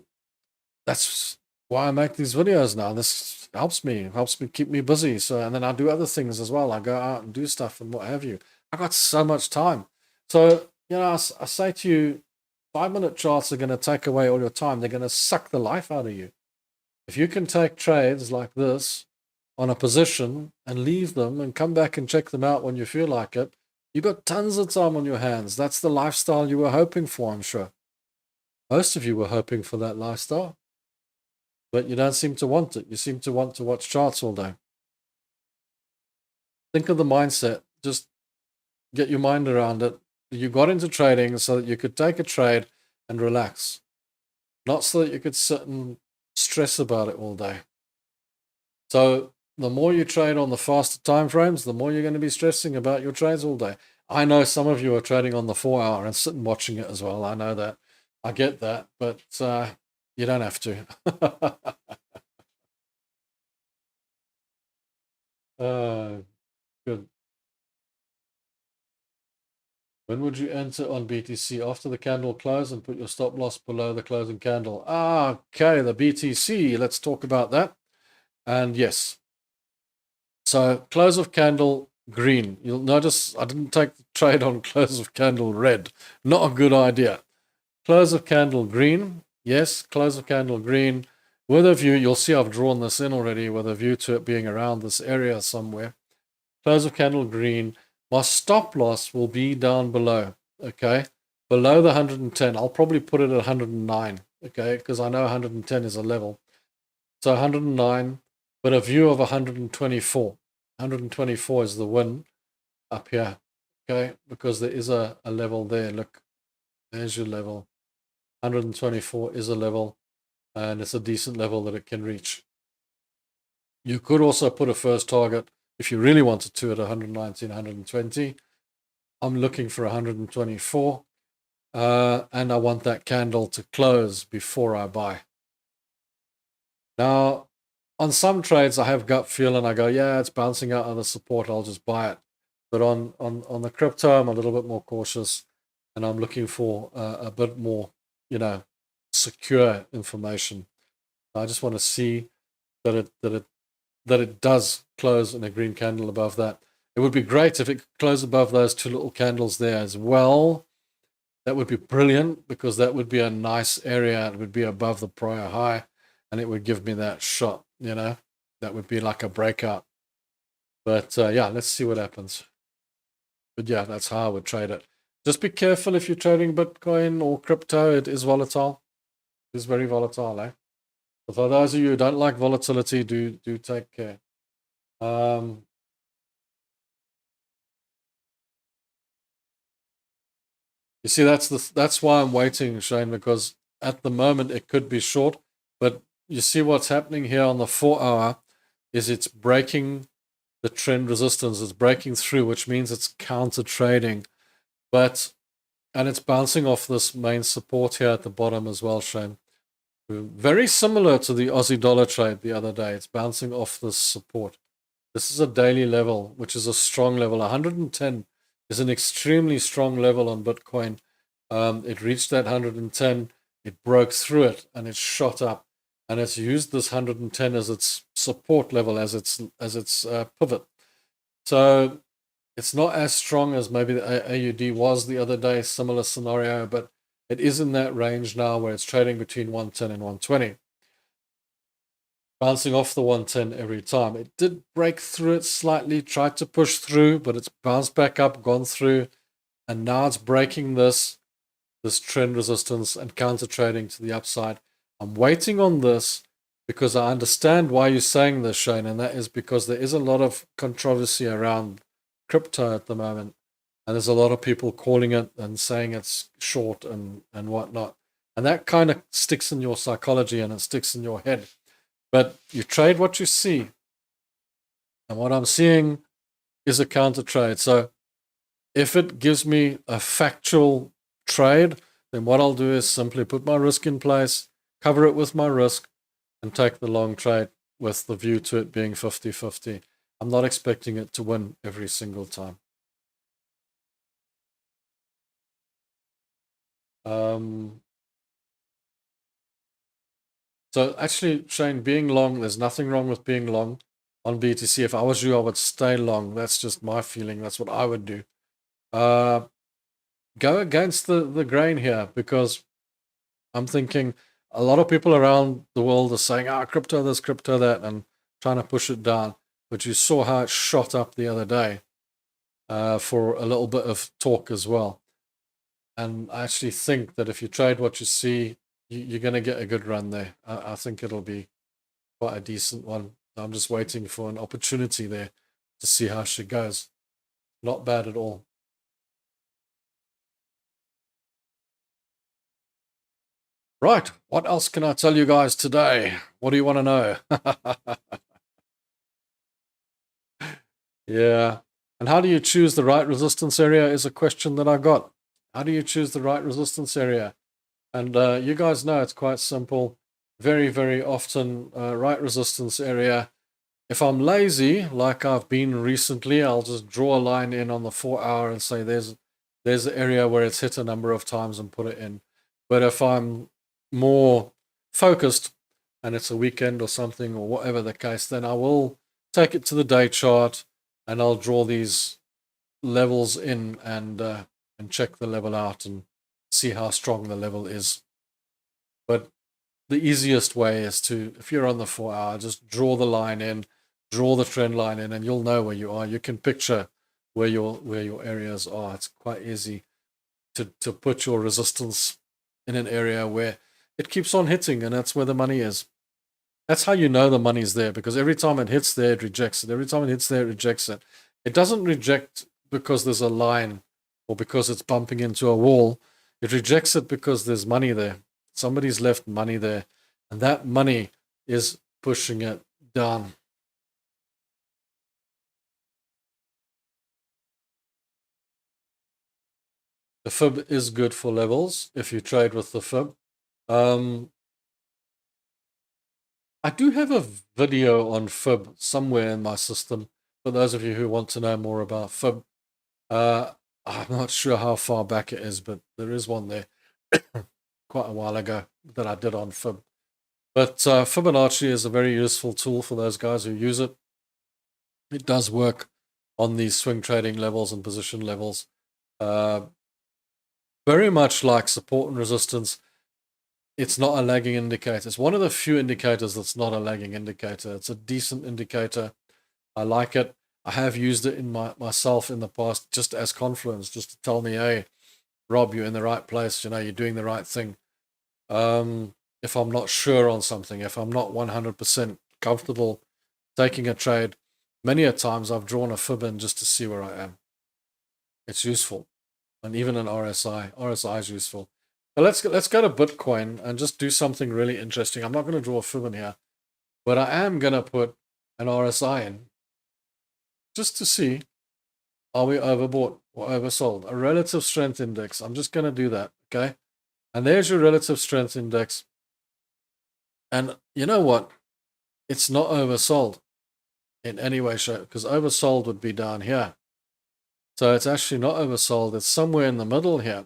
that's why I make these videos now. This helps me keep me busy. And then I do other things as well. I go out and do stuff and what have you. I got so much time. So, I say to you, 5-minute charts are going to take away all your time. They're going to suck the life out of you. If you can take trades like this on a position and leave them and come back and check them out when you feel like it, you've got tons of time on your hands. That's the lifestyle you were hoping for, I'm sure. Most of you were hoping for that lifestyle. But you don't seem to want it. You seem to want to watch charts all day. Think of the mindset. Just get your mind around it. You got into trading so that you could take a trade and relax. Not so that you could sit and stress about it all day. So the more you trade on the faster time frames, the more you're going to be stressing about your trades all day. I know some of you are trading on the 4-hour and sitting watching it as well. I know that. I get that. But you don't have to. Good. When would you enter on BTC? After the candle close and put your stop loss below the closing candle. Okay, the BTC. Let's talk about that. And yes. So close of candle green. You'll notice I didn't take the trade on close of candle red. Not a good idea. Close of candle green. Yes, close of candle green. With a view, you'll see I've drawn this in already with a view to it being around this area somewhere. Close of candle green. My stop loss will be down below, okay? Below the 110. I'll probably put it at 109, okay? Because I know 110 is a level. So 109, but a view of 124. 124 is the win up here, okay? Because there is a level there. Look, there's your level. 124 is a level, and it's a decent level that it can reach. You could also put a first target if you really wanted to at 119, 120. I'm looking for 124, and I want that candle to close before I buy. Now, on some trades, I have gut feel and I go, yeah, it's bouncing out of the support, I'll just buy it. But on the crypto, I'm a little bit more cautious, and I'm looking for a bit more, secure information. I just want to see that it does close in a green candle above that. It would be great if it could close above those two little candles there as well. That would be brilliant, because that would be a nice area. It would be above the prior high, and it would give me that shot, that would be like a breakout. But yeah, let's see what happens. But yeah, that's how I would trade it. Just be careful if you're trading Bitcoin or crypto. It is volatile. It is very volatile, eh? So for those of you who don't like volatility, do take care. You see, that's why I'm waiting, Shane, because at the moment it could be short, but you see what's happening here on the 4-hour is it's breaking the trend resistance. It's breaking through, which means it's counter trading, and it's bouncing off this main support here at the bottom as well, Shane. Very similar to the Aussie dollar trade the other day. It's bouncing off this support. This is a daily level, which is a strong level. 110 is an extremely strong level on Bitcoin. It reached that 110, it broke through it, and it shot up. And it's used this 110 as its support level, as its pivot. So it's not as strong as maybe the AUD was the other day, similar scenario, but it is in that range now where it's trading between 110 and 120. Bouncing off the 110 every time. It did break through it slightly, tried to push through, but it's bounced back up, gone through, and now it's breaking this trend resistance and counter trading to the upside. I'm waiting on this because I understand why you're saying this, Shane, and that is because there is a lot of controversy around crypto at the moment, and there's a lot of people calling it and saying it's short and whatnot, and that kind of sticks in your psychology and it sticks in your head. But you trade what you see. And what I'm seeing is a counter trade. So if it gives me a factual trade, then what I'll do is simply put my risk in place, cover it with my risk, and take the long trade with the view to it being 50-50. I'm not expecting it to win every single time. So actually, Shane, being long, there's nothing wrong with being long on BTC. If I was you, I would stay long. That's just my feeling. That's what I would do. Go against the grain here, because I'm thinking a lot of people around the world are saying, crypto this, crypto that, and trying to push it down. But you saw how it shot up the other day for a little bit of talk as well. And I actually think that if you trade what you see, you're going to get a good run there. I think it'll be quite a decent one. I'm just waiting for an opportunity there to see how she goes. Not bad at all. Right, what else can I tell you guys today? What do you want to know? Yeah. And how do you choose the right resistance area is a question that I got. How do you choose the right resistance area? And you guys know it's quite simple. Very, very often, right resistance area. If I'm lazy, like I've been recently, I'll just draw a line in on the 4-hour and say there's the area where it's hit a number of times and put it in. But if I'm more focused and it's a weekend or something or whatever the case, then I will take it to the day chart and I'll draw these levels in and check the level out and see how strong the level is. But the easiest way is to, if you're on the 4-hour, just draw the line in, draw the trend line in, and you'll know where you are. You can picture where your areas are. It's quite easy to put your resistance in an area where it keeps on hitting, and that's where the money is. That's how you know the money's there, because every time it hits there, it rejects it. Every time it hits there, it rejects it. It doesn't reject because there's a line or because it's bumping into a wall. It rejects it because there's money there. Somebody's left money there, and that money is pushing it down. The fib is good for levels if you trade with the fib. I do have a video on fib somewhere in my system for those of you who want to know more about fib. I'm not sure how far back it is, but there is one there quite a while ago that I did on fib. But Fibonacci is a very useful tool for those guys who use it. It does work on these swing trading levels and position levels. Very much like support and resistance, it's not a lagging indicator. It's one of the few indicators that's not a lagging indicator. It's a decent indicator. I like it. I have used it in myself in the past just as confluence, just to tell me, hey, Rob, you're in the right place. You're doing the right thing. If I'm not sure on something, if I'm not 100% comfortable taking a trade, many a times I've drawn a fib in just to see where I am. It's useful. And even an RSI. RSI is useful. But let's go to Bitcoin and just do something really interesting. I'm not going to draw a fib in here, but I am going to put an RSI in just to see, are we overbought or oversold? A relative strength index. I'm just going to do that, okay? And there's your relative strength index. And you know what? It's not oversold in any way, shape, because oversold would be down here. So it's actually not oversold. It's somewhere in the middle here.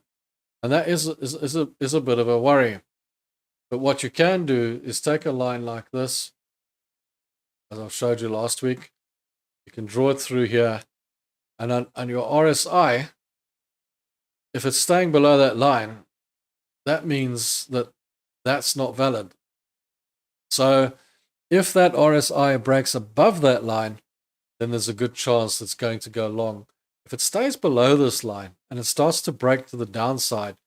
And that is a bit of a worry. But what you can do is take a line like this, as I showed you last week. You can draw it through here. And on your RSI, if it's staying below that line, that means that that's not valid. So if that RSI breaks above that line, then there's a good chance it's going to go long. If it stays below this line and it starts to break to the downside,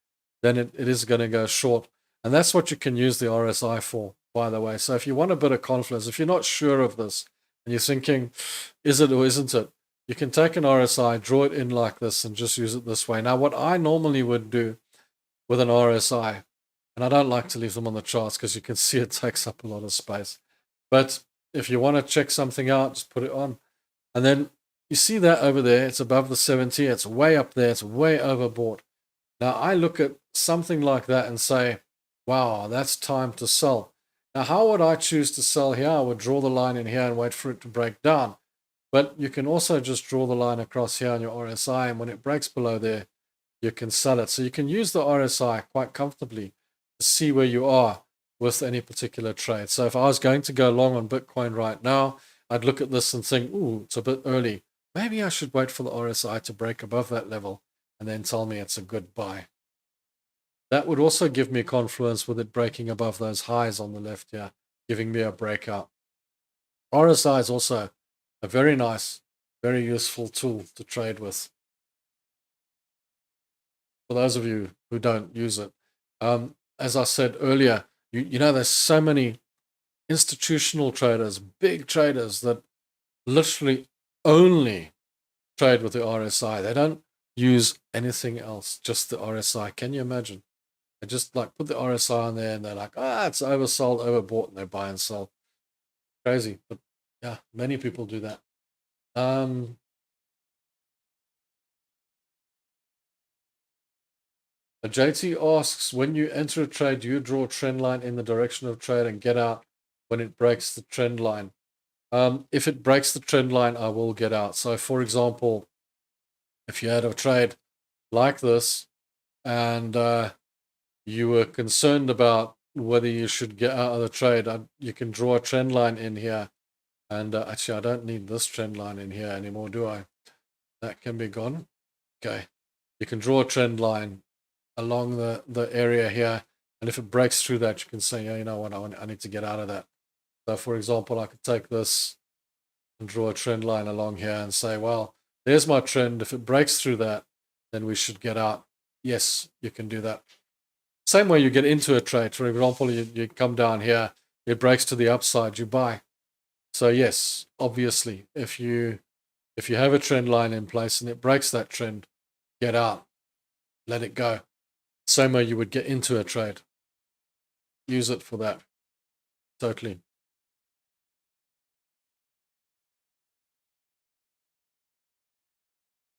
then it is going to go short. And that's what you can use the RSI for, by the way. So if you want a bit of confidence, if you're not sure of this and you're thinking, is it or isn't it? You can take an RSI, draw it in like this, and just use it this way. Now, what I normally would do with an RSI, and I don't like to leave them on the charts because you can see it takes up a lot of space. But if you want to check something out, just put it on. And then you see that over there, it's above the 70, it's way up there, it's way overbought. Now I look at something like that and say, wow, that's time to sell. Now, how would I choose to sell here? I would draw the line in here and wait for it to break down. But you can also just draw the line across here on your RSI, and when it breaks below there, you can sell it. So you can use the RSI quite comfortably to see where you are with any particular trade. So if I was going to go long on Bitcoin right now, I'd look at this and think, ooh, it's a bit early. Maybe I should wait for the RSI to break above that level and then tell me it's a good buy. That would also give me confluence with it breaking above those highs on the left here, giving me a breakout. RSI is also a very nice, very useful tool to trade with. For those of you who don't use it, as I said earlier, there's so many institutional traders, big traders that literally only trade with the RSI. They don't use anything else, just the RSI. Can you imagine? They just like put the RSI on there and they're like, it's oversold, overbought, and they buy and sell. Crazy. But yeah, many people do that. JT asks, when you enter a trade, do you draw a trend line in the direction of trade and get out when it breaks the trend line? If it breaks the trend line, I will get out. So for example, if you had a trade like this and you were concerned about whether you should get out of the trade, you can draw a trend line in here. And actually, I don't need this trend line in here anymore, do I? That can be gone. Okay. You can draw a trend line along the area here. And if it breaks through that, you can say, yeah, you know what, I need to get out of that. So for example, I could take this and draw a trend line along here and say, well, there's my trend. If it breaks through that, then we should get out. Yes, you can do that. Same way you get into a trade. For example, you come down here, it breaks to the upside, you buy. So yes, obviously, if you have a trend line in place and it breaks that trend, get out, let it go. Same way you would get into a trade. Use it for that. Totally.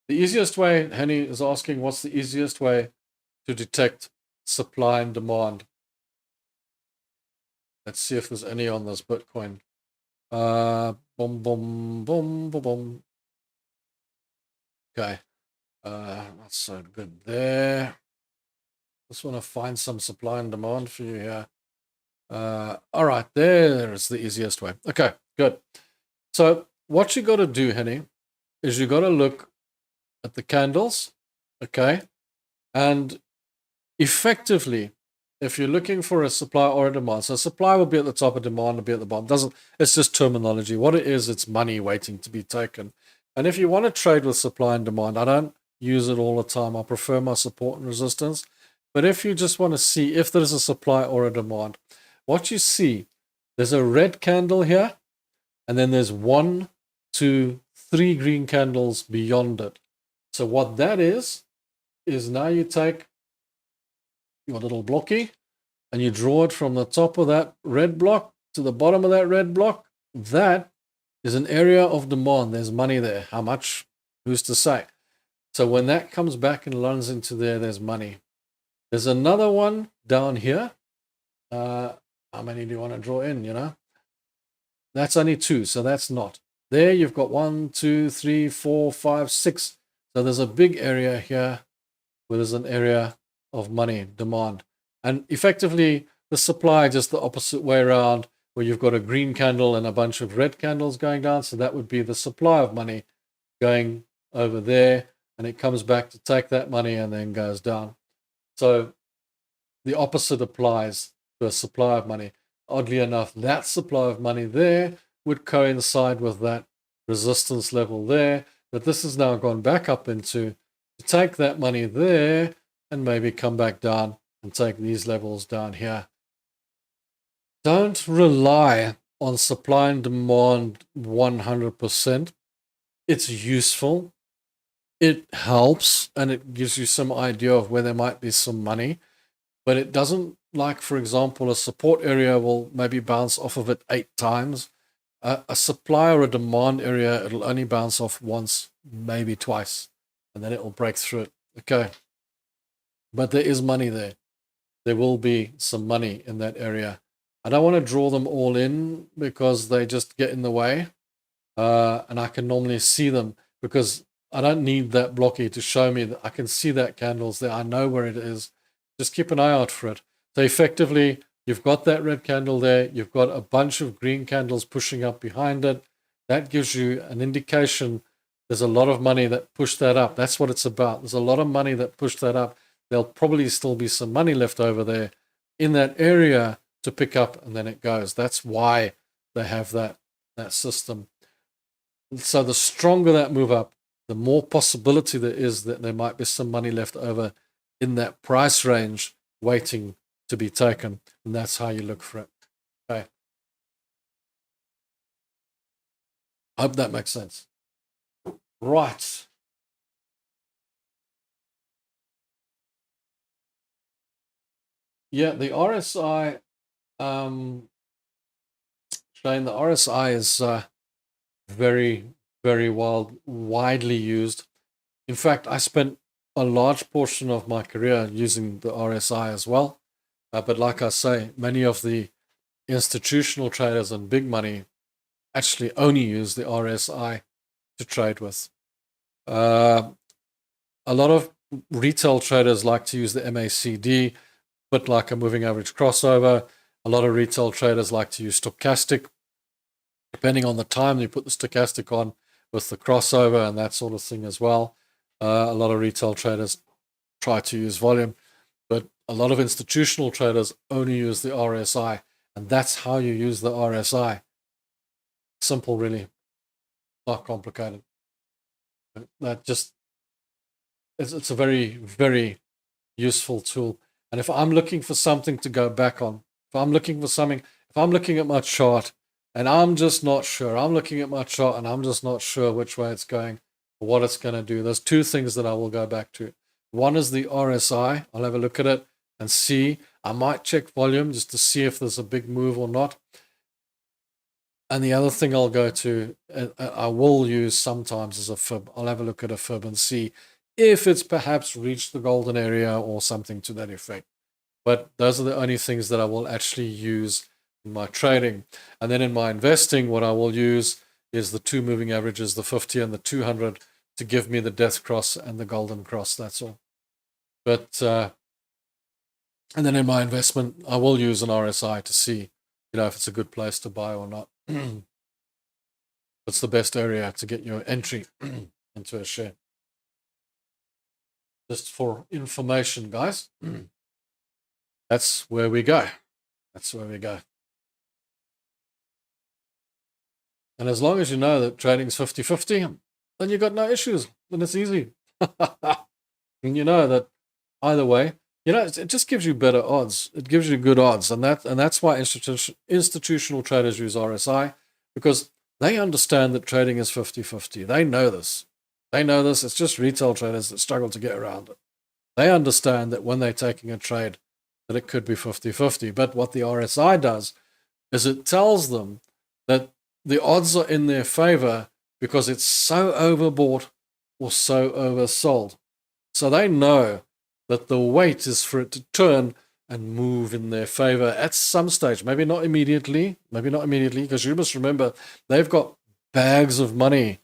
The easiest way, Henny is asking, what's the easiest way to detect supply and demand? Let's see if there's any on this Bitcoin. Boom, boom, boom, boom, boom. Okay. Not so good there. Just want to find some supply and demand for you here. All right, there's the easiest way. Okay, good. So what you got to do, Henny, is you got to look at the candles, okay? And effectively, if you're looking for a supply or a demand, so supply will be at the top, and demand will be at the bottom. It's just terminology. What it is, it's money waiting to be taken. And if you want to trade with supply and demand, I don't use it all the time. I prefer my support and resistance. But if you just want to see if there's a supply or a demand, what you see, there's a red candle here, and then there's 1, 2, 3 green candles beyond it. So what that is now you take your little blocky and you draw it from the top of that red block to the bottom of that red block. That is an area of demand. There's money there. How much? Who's to say? So when that comes back and runs into there, there's money. There's another one down here. How many do you want to draw in, you know? That's only 2, so that's not. There you've got 1, 2, 3, 4, 5, 6. So there's a big area here where there's an area of money, demand. And effectively, the supply just the opposite way around, where you've got a green candle and a bunch of red candles going down. So that would be the supply of money going over there, and it comes back to take that money and then goes down. So the opposite applies to a supply of money. Oddly enough, that supply of money there would coincide with that resistance level there, but this has now gone back up into to take that money there and maybe come back down and take these levels down here. Don't rely on supply and demand 100%. It's useful. It helps, and it gives you some idea of where there might be some money, but it doesn't, like, for example, a support area will maybe bounce off of it 8 times. A supply or a demand area, it'll only bounce off once, maybe twice, and then it will break through it. Okay. But there is money there. There will be some money in that area. I don't want to draw them all in because they just get in the way. And I can normally see them because I don't need that blocky to show me that I can see that candle's there. I know where it is. Just keep an eye out for it. So effectively, you've got that red candle there. You've got a bunch of green candles pushing up behind it. That gives you an indication there's a lot of money that pushed that up. That's what it's about. There's a lot of money that pushed that up. There'll probably still be some money left over there in that area to pick up, and then it goes. That's why they have that system. So the stronger that move up, the more possibility there is that there might be some money left over in that price range waiting to be taken. And that's how you look for it. Okay. I hope that makes sense. Right. Yeah, the RSI, Shane, the RSI is very, very widely used. In fact, I spent a large portion of my career using the RSI as well. But like I say, many of the institutional traders and big money actually only use the RSI to trade with. A lot of retail traders like to use the MACD, but like a moving average crossover. A lot of retail traders like to use stochastic. Depending on the time, you put the stochastic on with the crossover and that sort of thing as well. A lot of retail traders try to use volume, but a lot of institutional traders only use the RSI, and that's how you use the RSI. Simple, really, not complicated. That just, it's a very, very useful tool. And if I'm looking for something to go back on, if I'm looking at my chart and I'm just not sure, I'm looking at my chart and I'm just not sure which way it's going or what it's going to do, there's 2 things that I will go back to. One is the RSI. I'll have a look at it and see. I might check volume just to see if there's a big move or not. And the other thing I'll go to, I will use sometimes, is a fib. I'll have a look at a fib and see if it's perhaps reached the golden area or something to that effect. But those are the only things that I will actually use in my trading. And then in my investing, what I will use is the 2 moving averages, the 50 and the 200, to give me the death cross and the golden cross. That's all. But And then in my investment, I will use an RSI to see, if it's a good place to buy or not. It's the best area to get your entry into a share. Just for information, guys. That's where we go. That's where we go. And as long as you know that trading's 50-50, then you've got no issues. Then it's easy. And you know that either way, it just gives you better odds. It gives you good odds. And that's why institutional traders use RSI, because they understand that trading is 50-50. They know this. It's just retail traders that struggle to get around it. They understand that when they're taking a trade, that it could be 50-50. But what the RSI does is it tells them that the odds are in their favor because it's so overbought or so oversold. So they know that the wait is for it to turn and move in their favor at some stage. Maybe not immediately, because you must remember they've got bags of money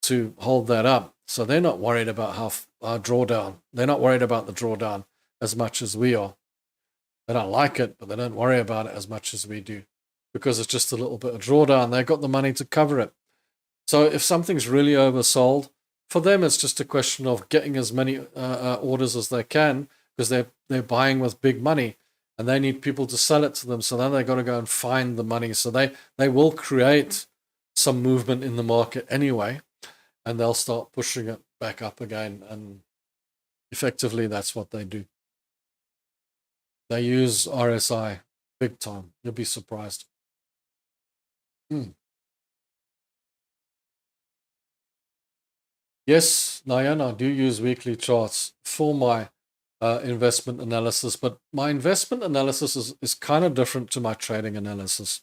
to hold that up. So they're not worried about our drawdown. They're not worried about the drawdown as much as we are. They don't like it, but they don't worry about it as much as we do, because it's just a little bit of drawdown. They've got the money to cover it. So if something's really oversold, for them it's just a question of getting as many orders as they can, because they're buying with big money and they need people to sell it to them. So then they've got to go and find the money. So they will create some movement in the market anyway, and they'll start pushing it back up again. And effectively, that's what they do. They use RSI big time. You'll be surprised. Yes, Nayan, I do use weekly charts for my investment analysis, but my investment analysis is kind of different to my trading analysis,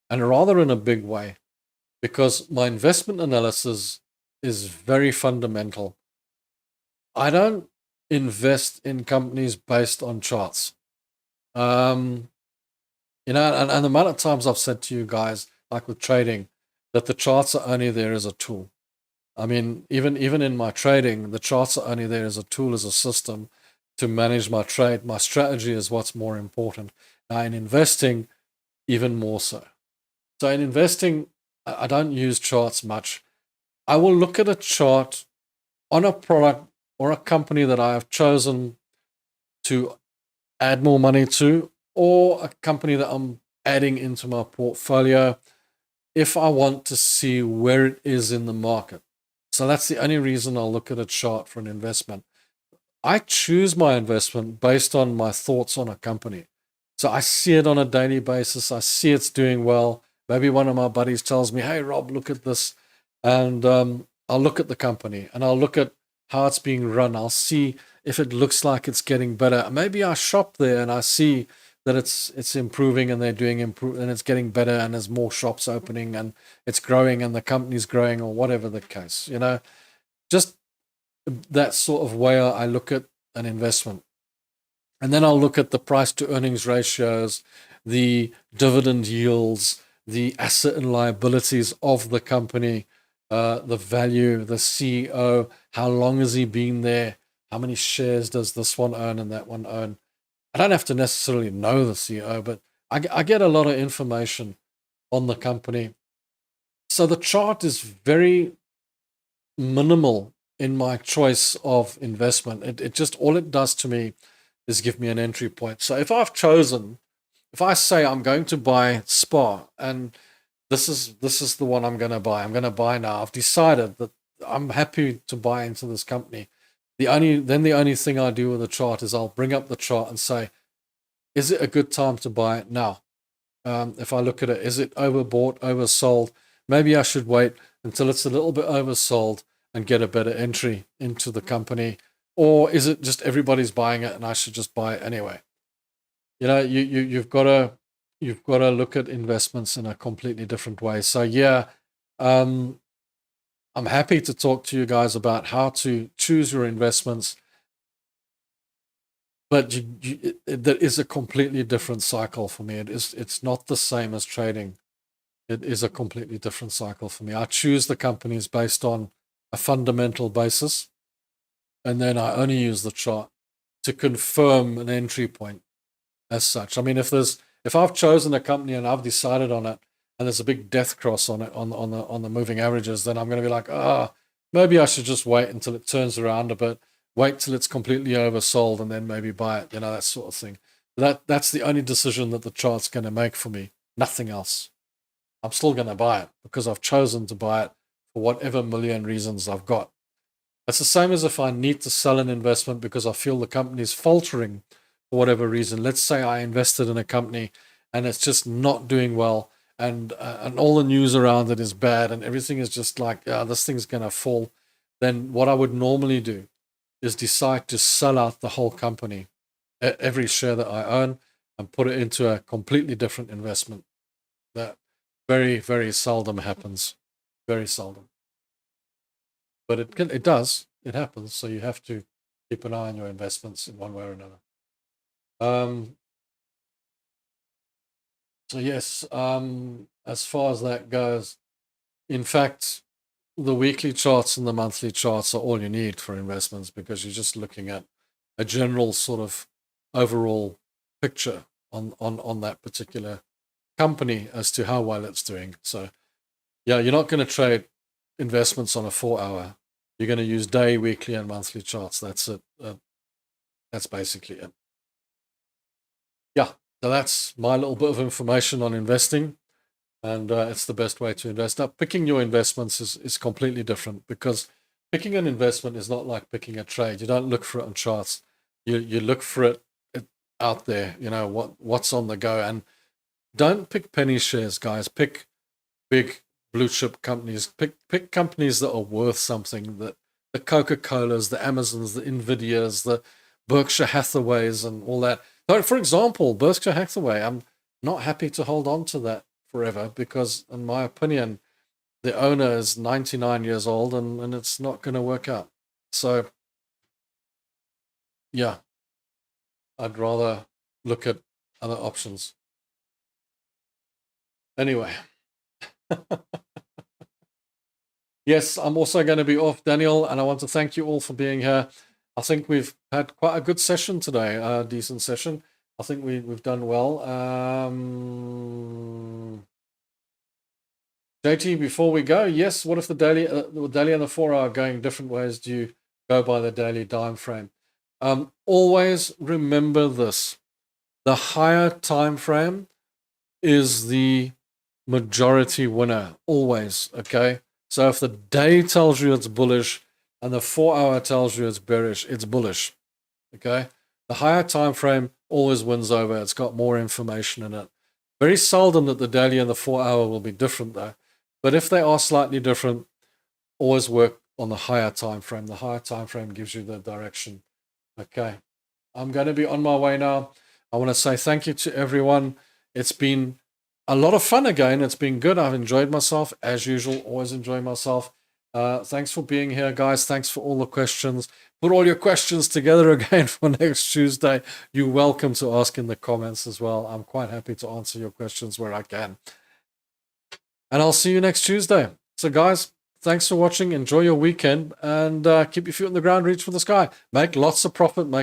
and rather in a big way, because my investment analysis is very fundamental. I don't invest in companies based on charts. And the amount of times I've said to you guys, like with trading, that the charts are only there as a tool. I mean, even in my trading, the charts are only there as a tool, as a system to manage my trade. My strategy is what's more important. Now, in investing, even more so. So in investing, I don't use charts much. I will look at a chart on a product or a company that I have chosen to add more money to, or a company that I'm adding into my portfolio, if I want to see where it is in the market. So that's the only reason I'll look at a chart for an investment. I choose my investment based on my thoughts on a company. So I see it on a daily basis. I see it's doing well. Maybe one of my buddies tells me, hey, Rob, look at this. And I'll look at the company and I'll look at how it's being run. I'll see if it looks like it's getting better. Maybe I shop there and I see that it's improving and they're doing and it's getting better and there's more shops opening and it's growing and the company's growing, or whatever the case, just that sort of way I look at an investment. And then I'll look at the price to earnings ratios, the dividend yields, the asset and liabilities of the company, the value, the CEO, how long has he been there, how many shares does this one own and that one own. I don't have to necessarily know the CEO, but I get a lot of information on the company. So the chart is very minimal in my choice of investment. It just, all it does to me is give me an entry point. So if I say I'm going to buy SPAR and this is the one I'm going to buy now. I've decided that I'm happy to buy into this company. The only thing I do with the chart is I'll bring up the chart and say, is it a good time to buy it now? If I look at it, is it overbought, oversold? Maybe I should wait until it's a little bit oversold and get a better entry into the company. Or is it just everybody's buying it and I should just buy it anyway? You've got to look at investments in a completely different way. So yeah, I'm happy to talk to you guys about how to choose your investments, but that is a completely different cycle for me. It's not the same as trading. It is a completely different cycle for me. I choose the companies based on a fundamental basis, and then I only use the chart to confirm an entry point. as such. I mean, if I've chosen a company and I've decided on it, and there's a big death cross on it on the moving averages, then I'm going to be like, maybe I should just wait until it turns around a bit, wait till it's completely oversold, and then maybe buy it. That sort of thing. That's the only decision that the chart's going to make for me. Nothing else. I'm still going to buy it because I've chosen to buy it for whatever million reasons I've got. It's the same as if I need to sell an investment because I feel the company is faltering for whatever reason. Let's say I invested in a company and it's just not doing well, and all the news around it is bad, and everything is just like, this thing's going to fall. Then what I would normally do is decide to sell out the whole company, every share that I own, and put it into a completely different investment. That very, very seldom happens. Very seldom. But it does. It happens. So you have to keep an eye on your investments in one way or another. So yes, as far as that goes, in fact, the weekly charts and the monthly charts are all you need for investments, because you're just looking at a general sort of overall picture on that particular company as to how well it's doing. So yeah, you're not going to trade investments on a 4-hour. You're going to use day, weekly, and monthly charts. That's it. That's basically it. Yeah, so that's my little bit of information on investing, and it's the best way to invest. Now, picking your investments is completely different, because picking an investment is not like picking a trade. You don't look for it on charts. You look for it out there. What's on the go, and don't pick penny shares, guys. Pick big blue chip companies. Pick companies that are worth something. That the Coca-Colas, the Amazons, the Nvidias, the Berkshire Hathaways, and all that. So, for example, Berkshire Hathaway, I'm not happy to hold on to that forever, because, in my opinion, the owner is 99 years old, and it's not going to work out. So, yeah, I'd rather look at other options. Anyway. Yes, I'm also going to be off, Daniel, and I want to thank you all for being here. I think we've had quite a good session today, a decent session. I think we've done well. JT, before we go, yes, what if the daily and the 4-hour are going different ways? Do you go by the daily time frame? Always remember this. The higher time frame is the majority winner, always, okay? So if the day tells you it's bullish and the 4-hour tells you it's bearish, it's bullish, okay? The higher time frame always wins over. It's got more information in it. Very seldom that the daily and the 4-hour will be different, though. But if they are slightly different, always work on the higher time frame. The higher time frame gives you the direction. Okay, I'm going to be on my way now. I want to say thank you to everyone. It's been a lot of fun again. It's been good. I've enjoyed myself, as usual. Always enjoy myself. Thanks for being here, guys. Thanks for all the questions. Put all your questions together again for next Tuesday. You're welcome to ask in the comments as well. I'm quite happy to answer your questions where I can. And I'll see you next Tuesday. So, guys, thanks for watching. Enjoy your weekend, and keep your feet on the ground, reach for the sky. Make lots of profit. Make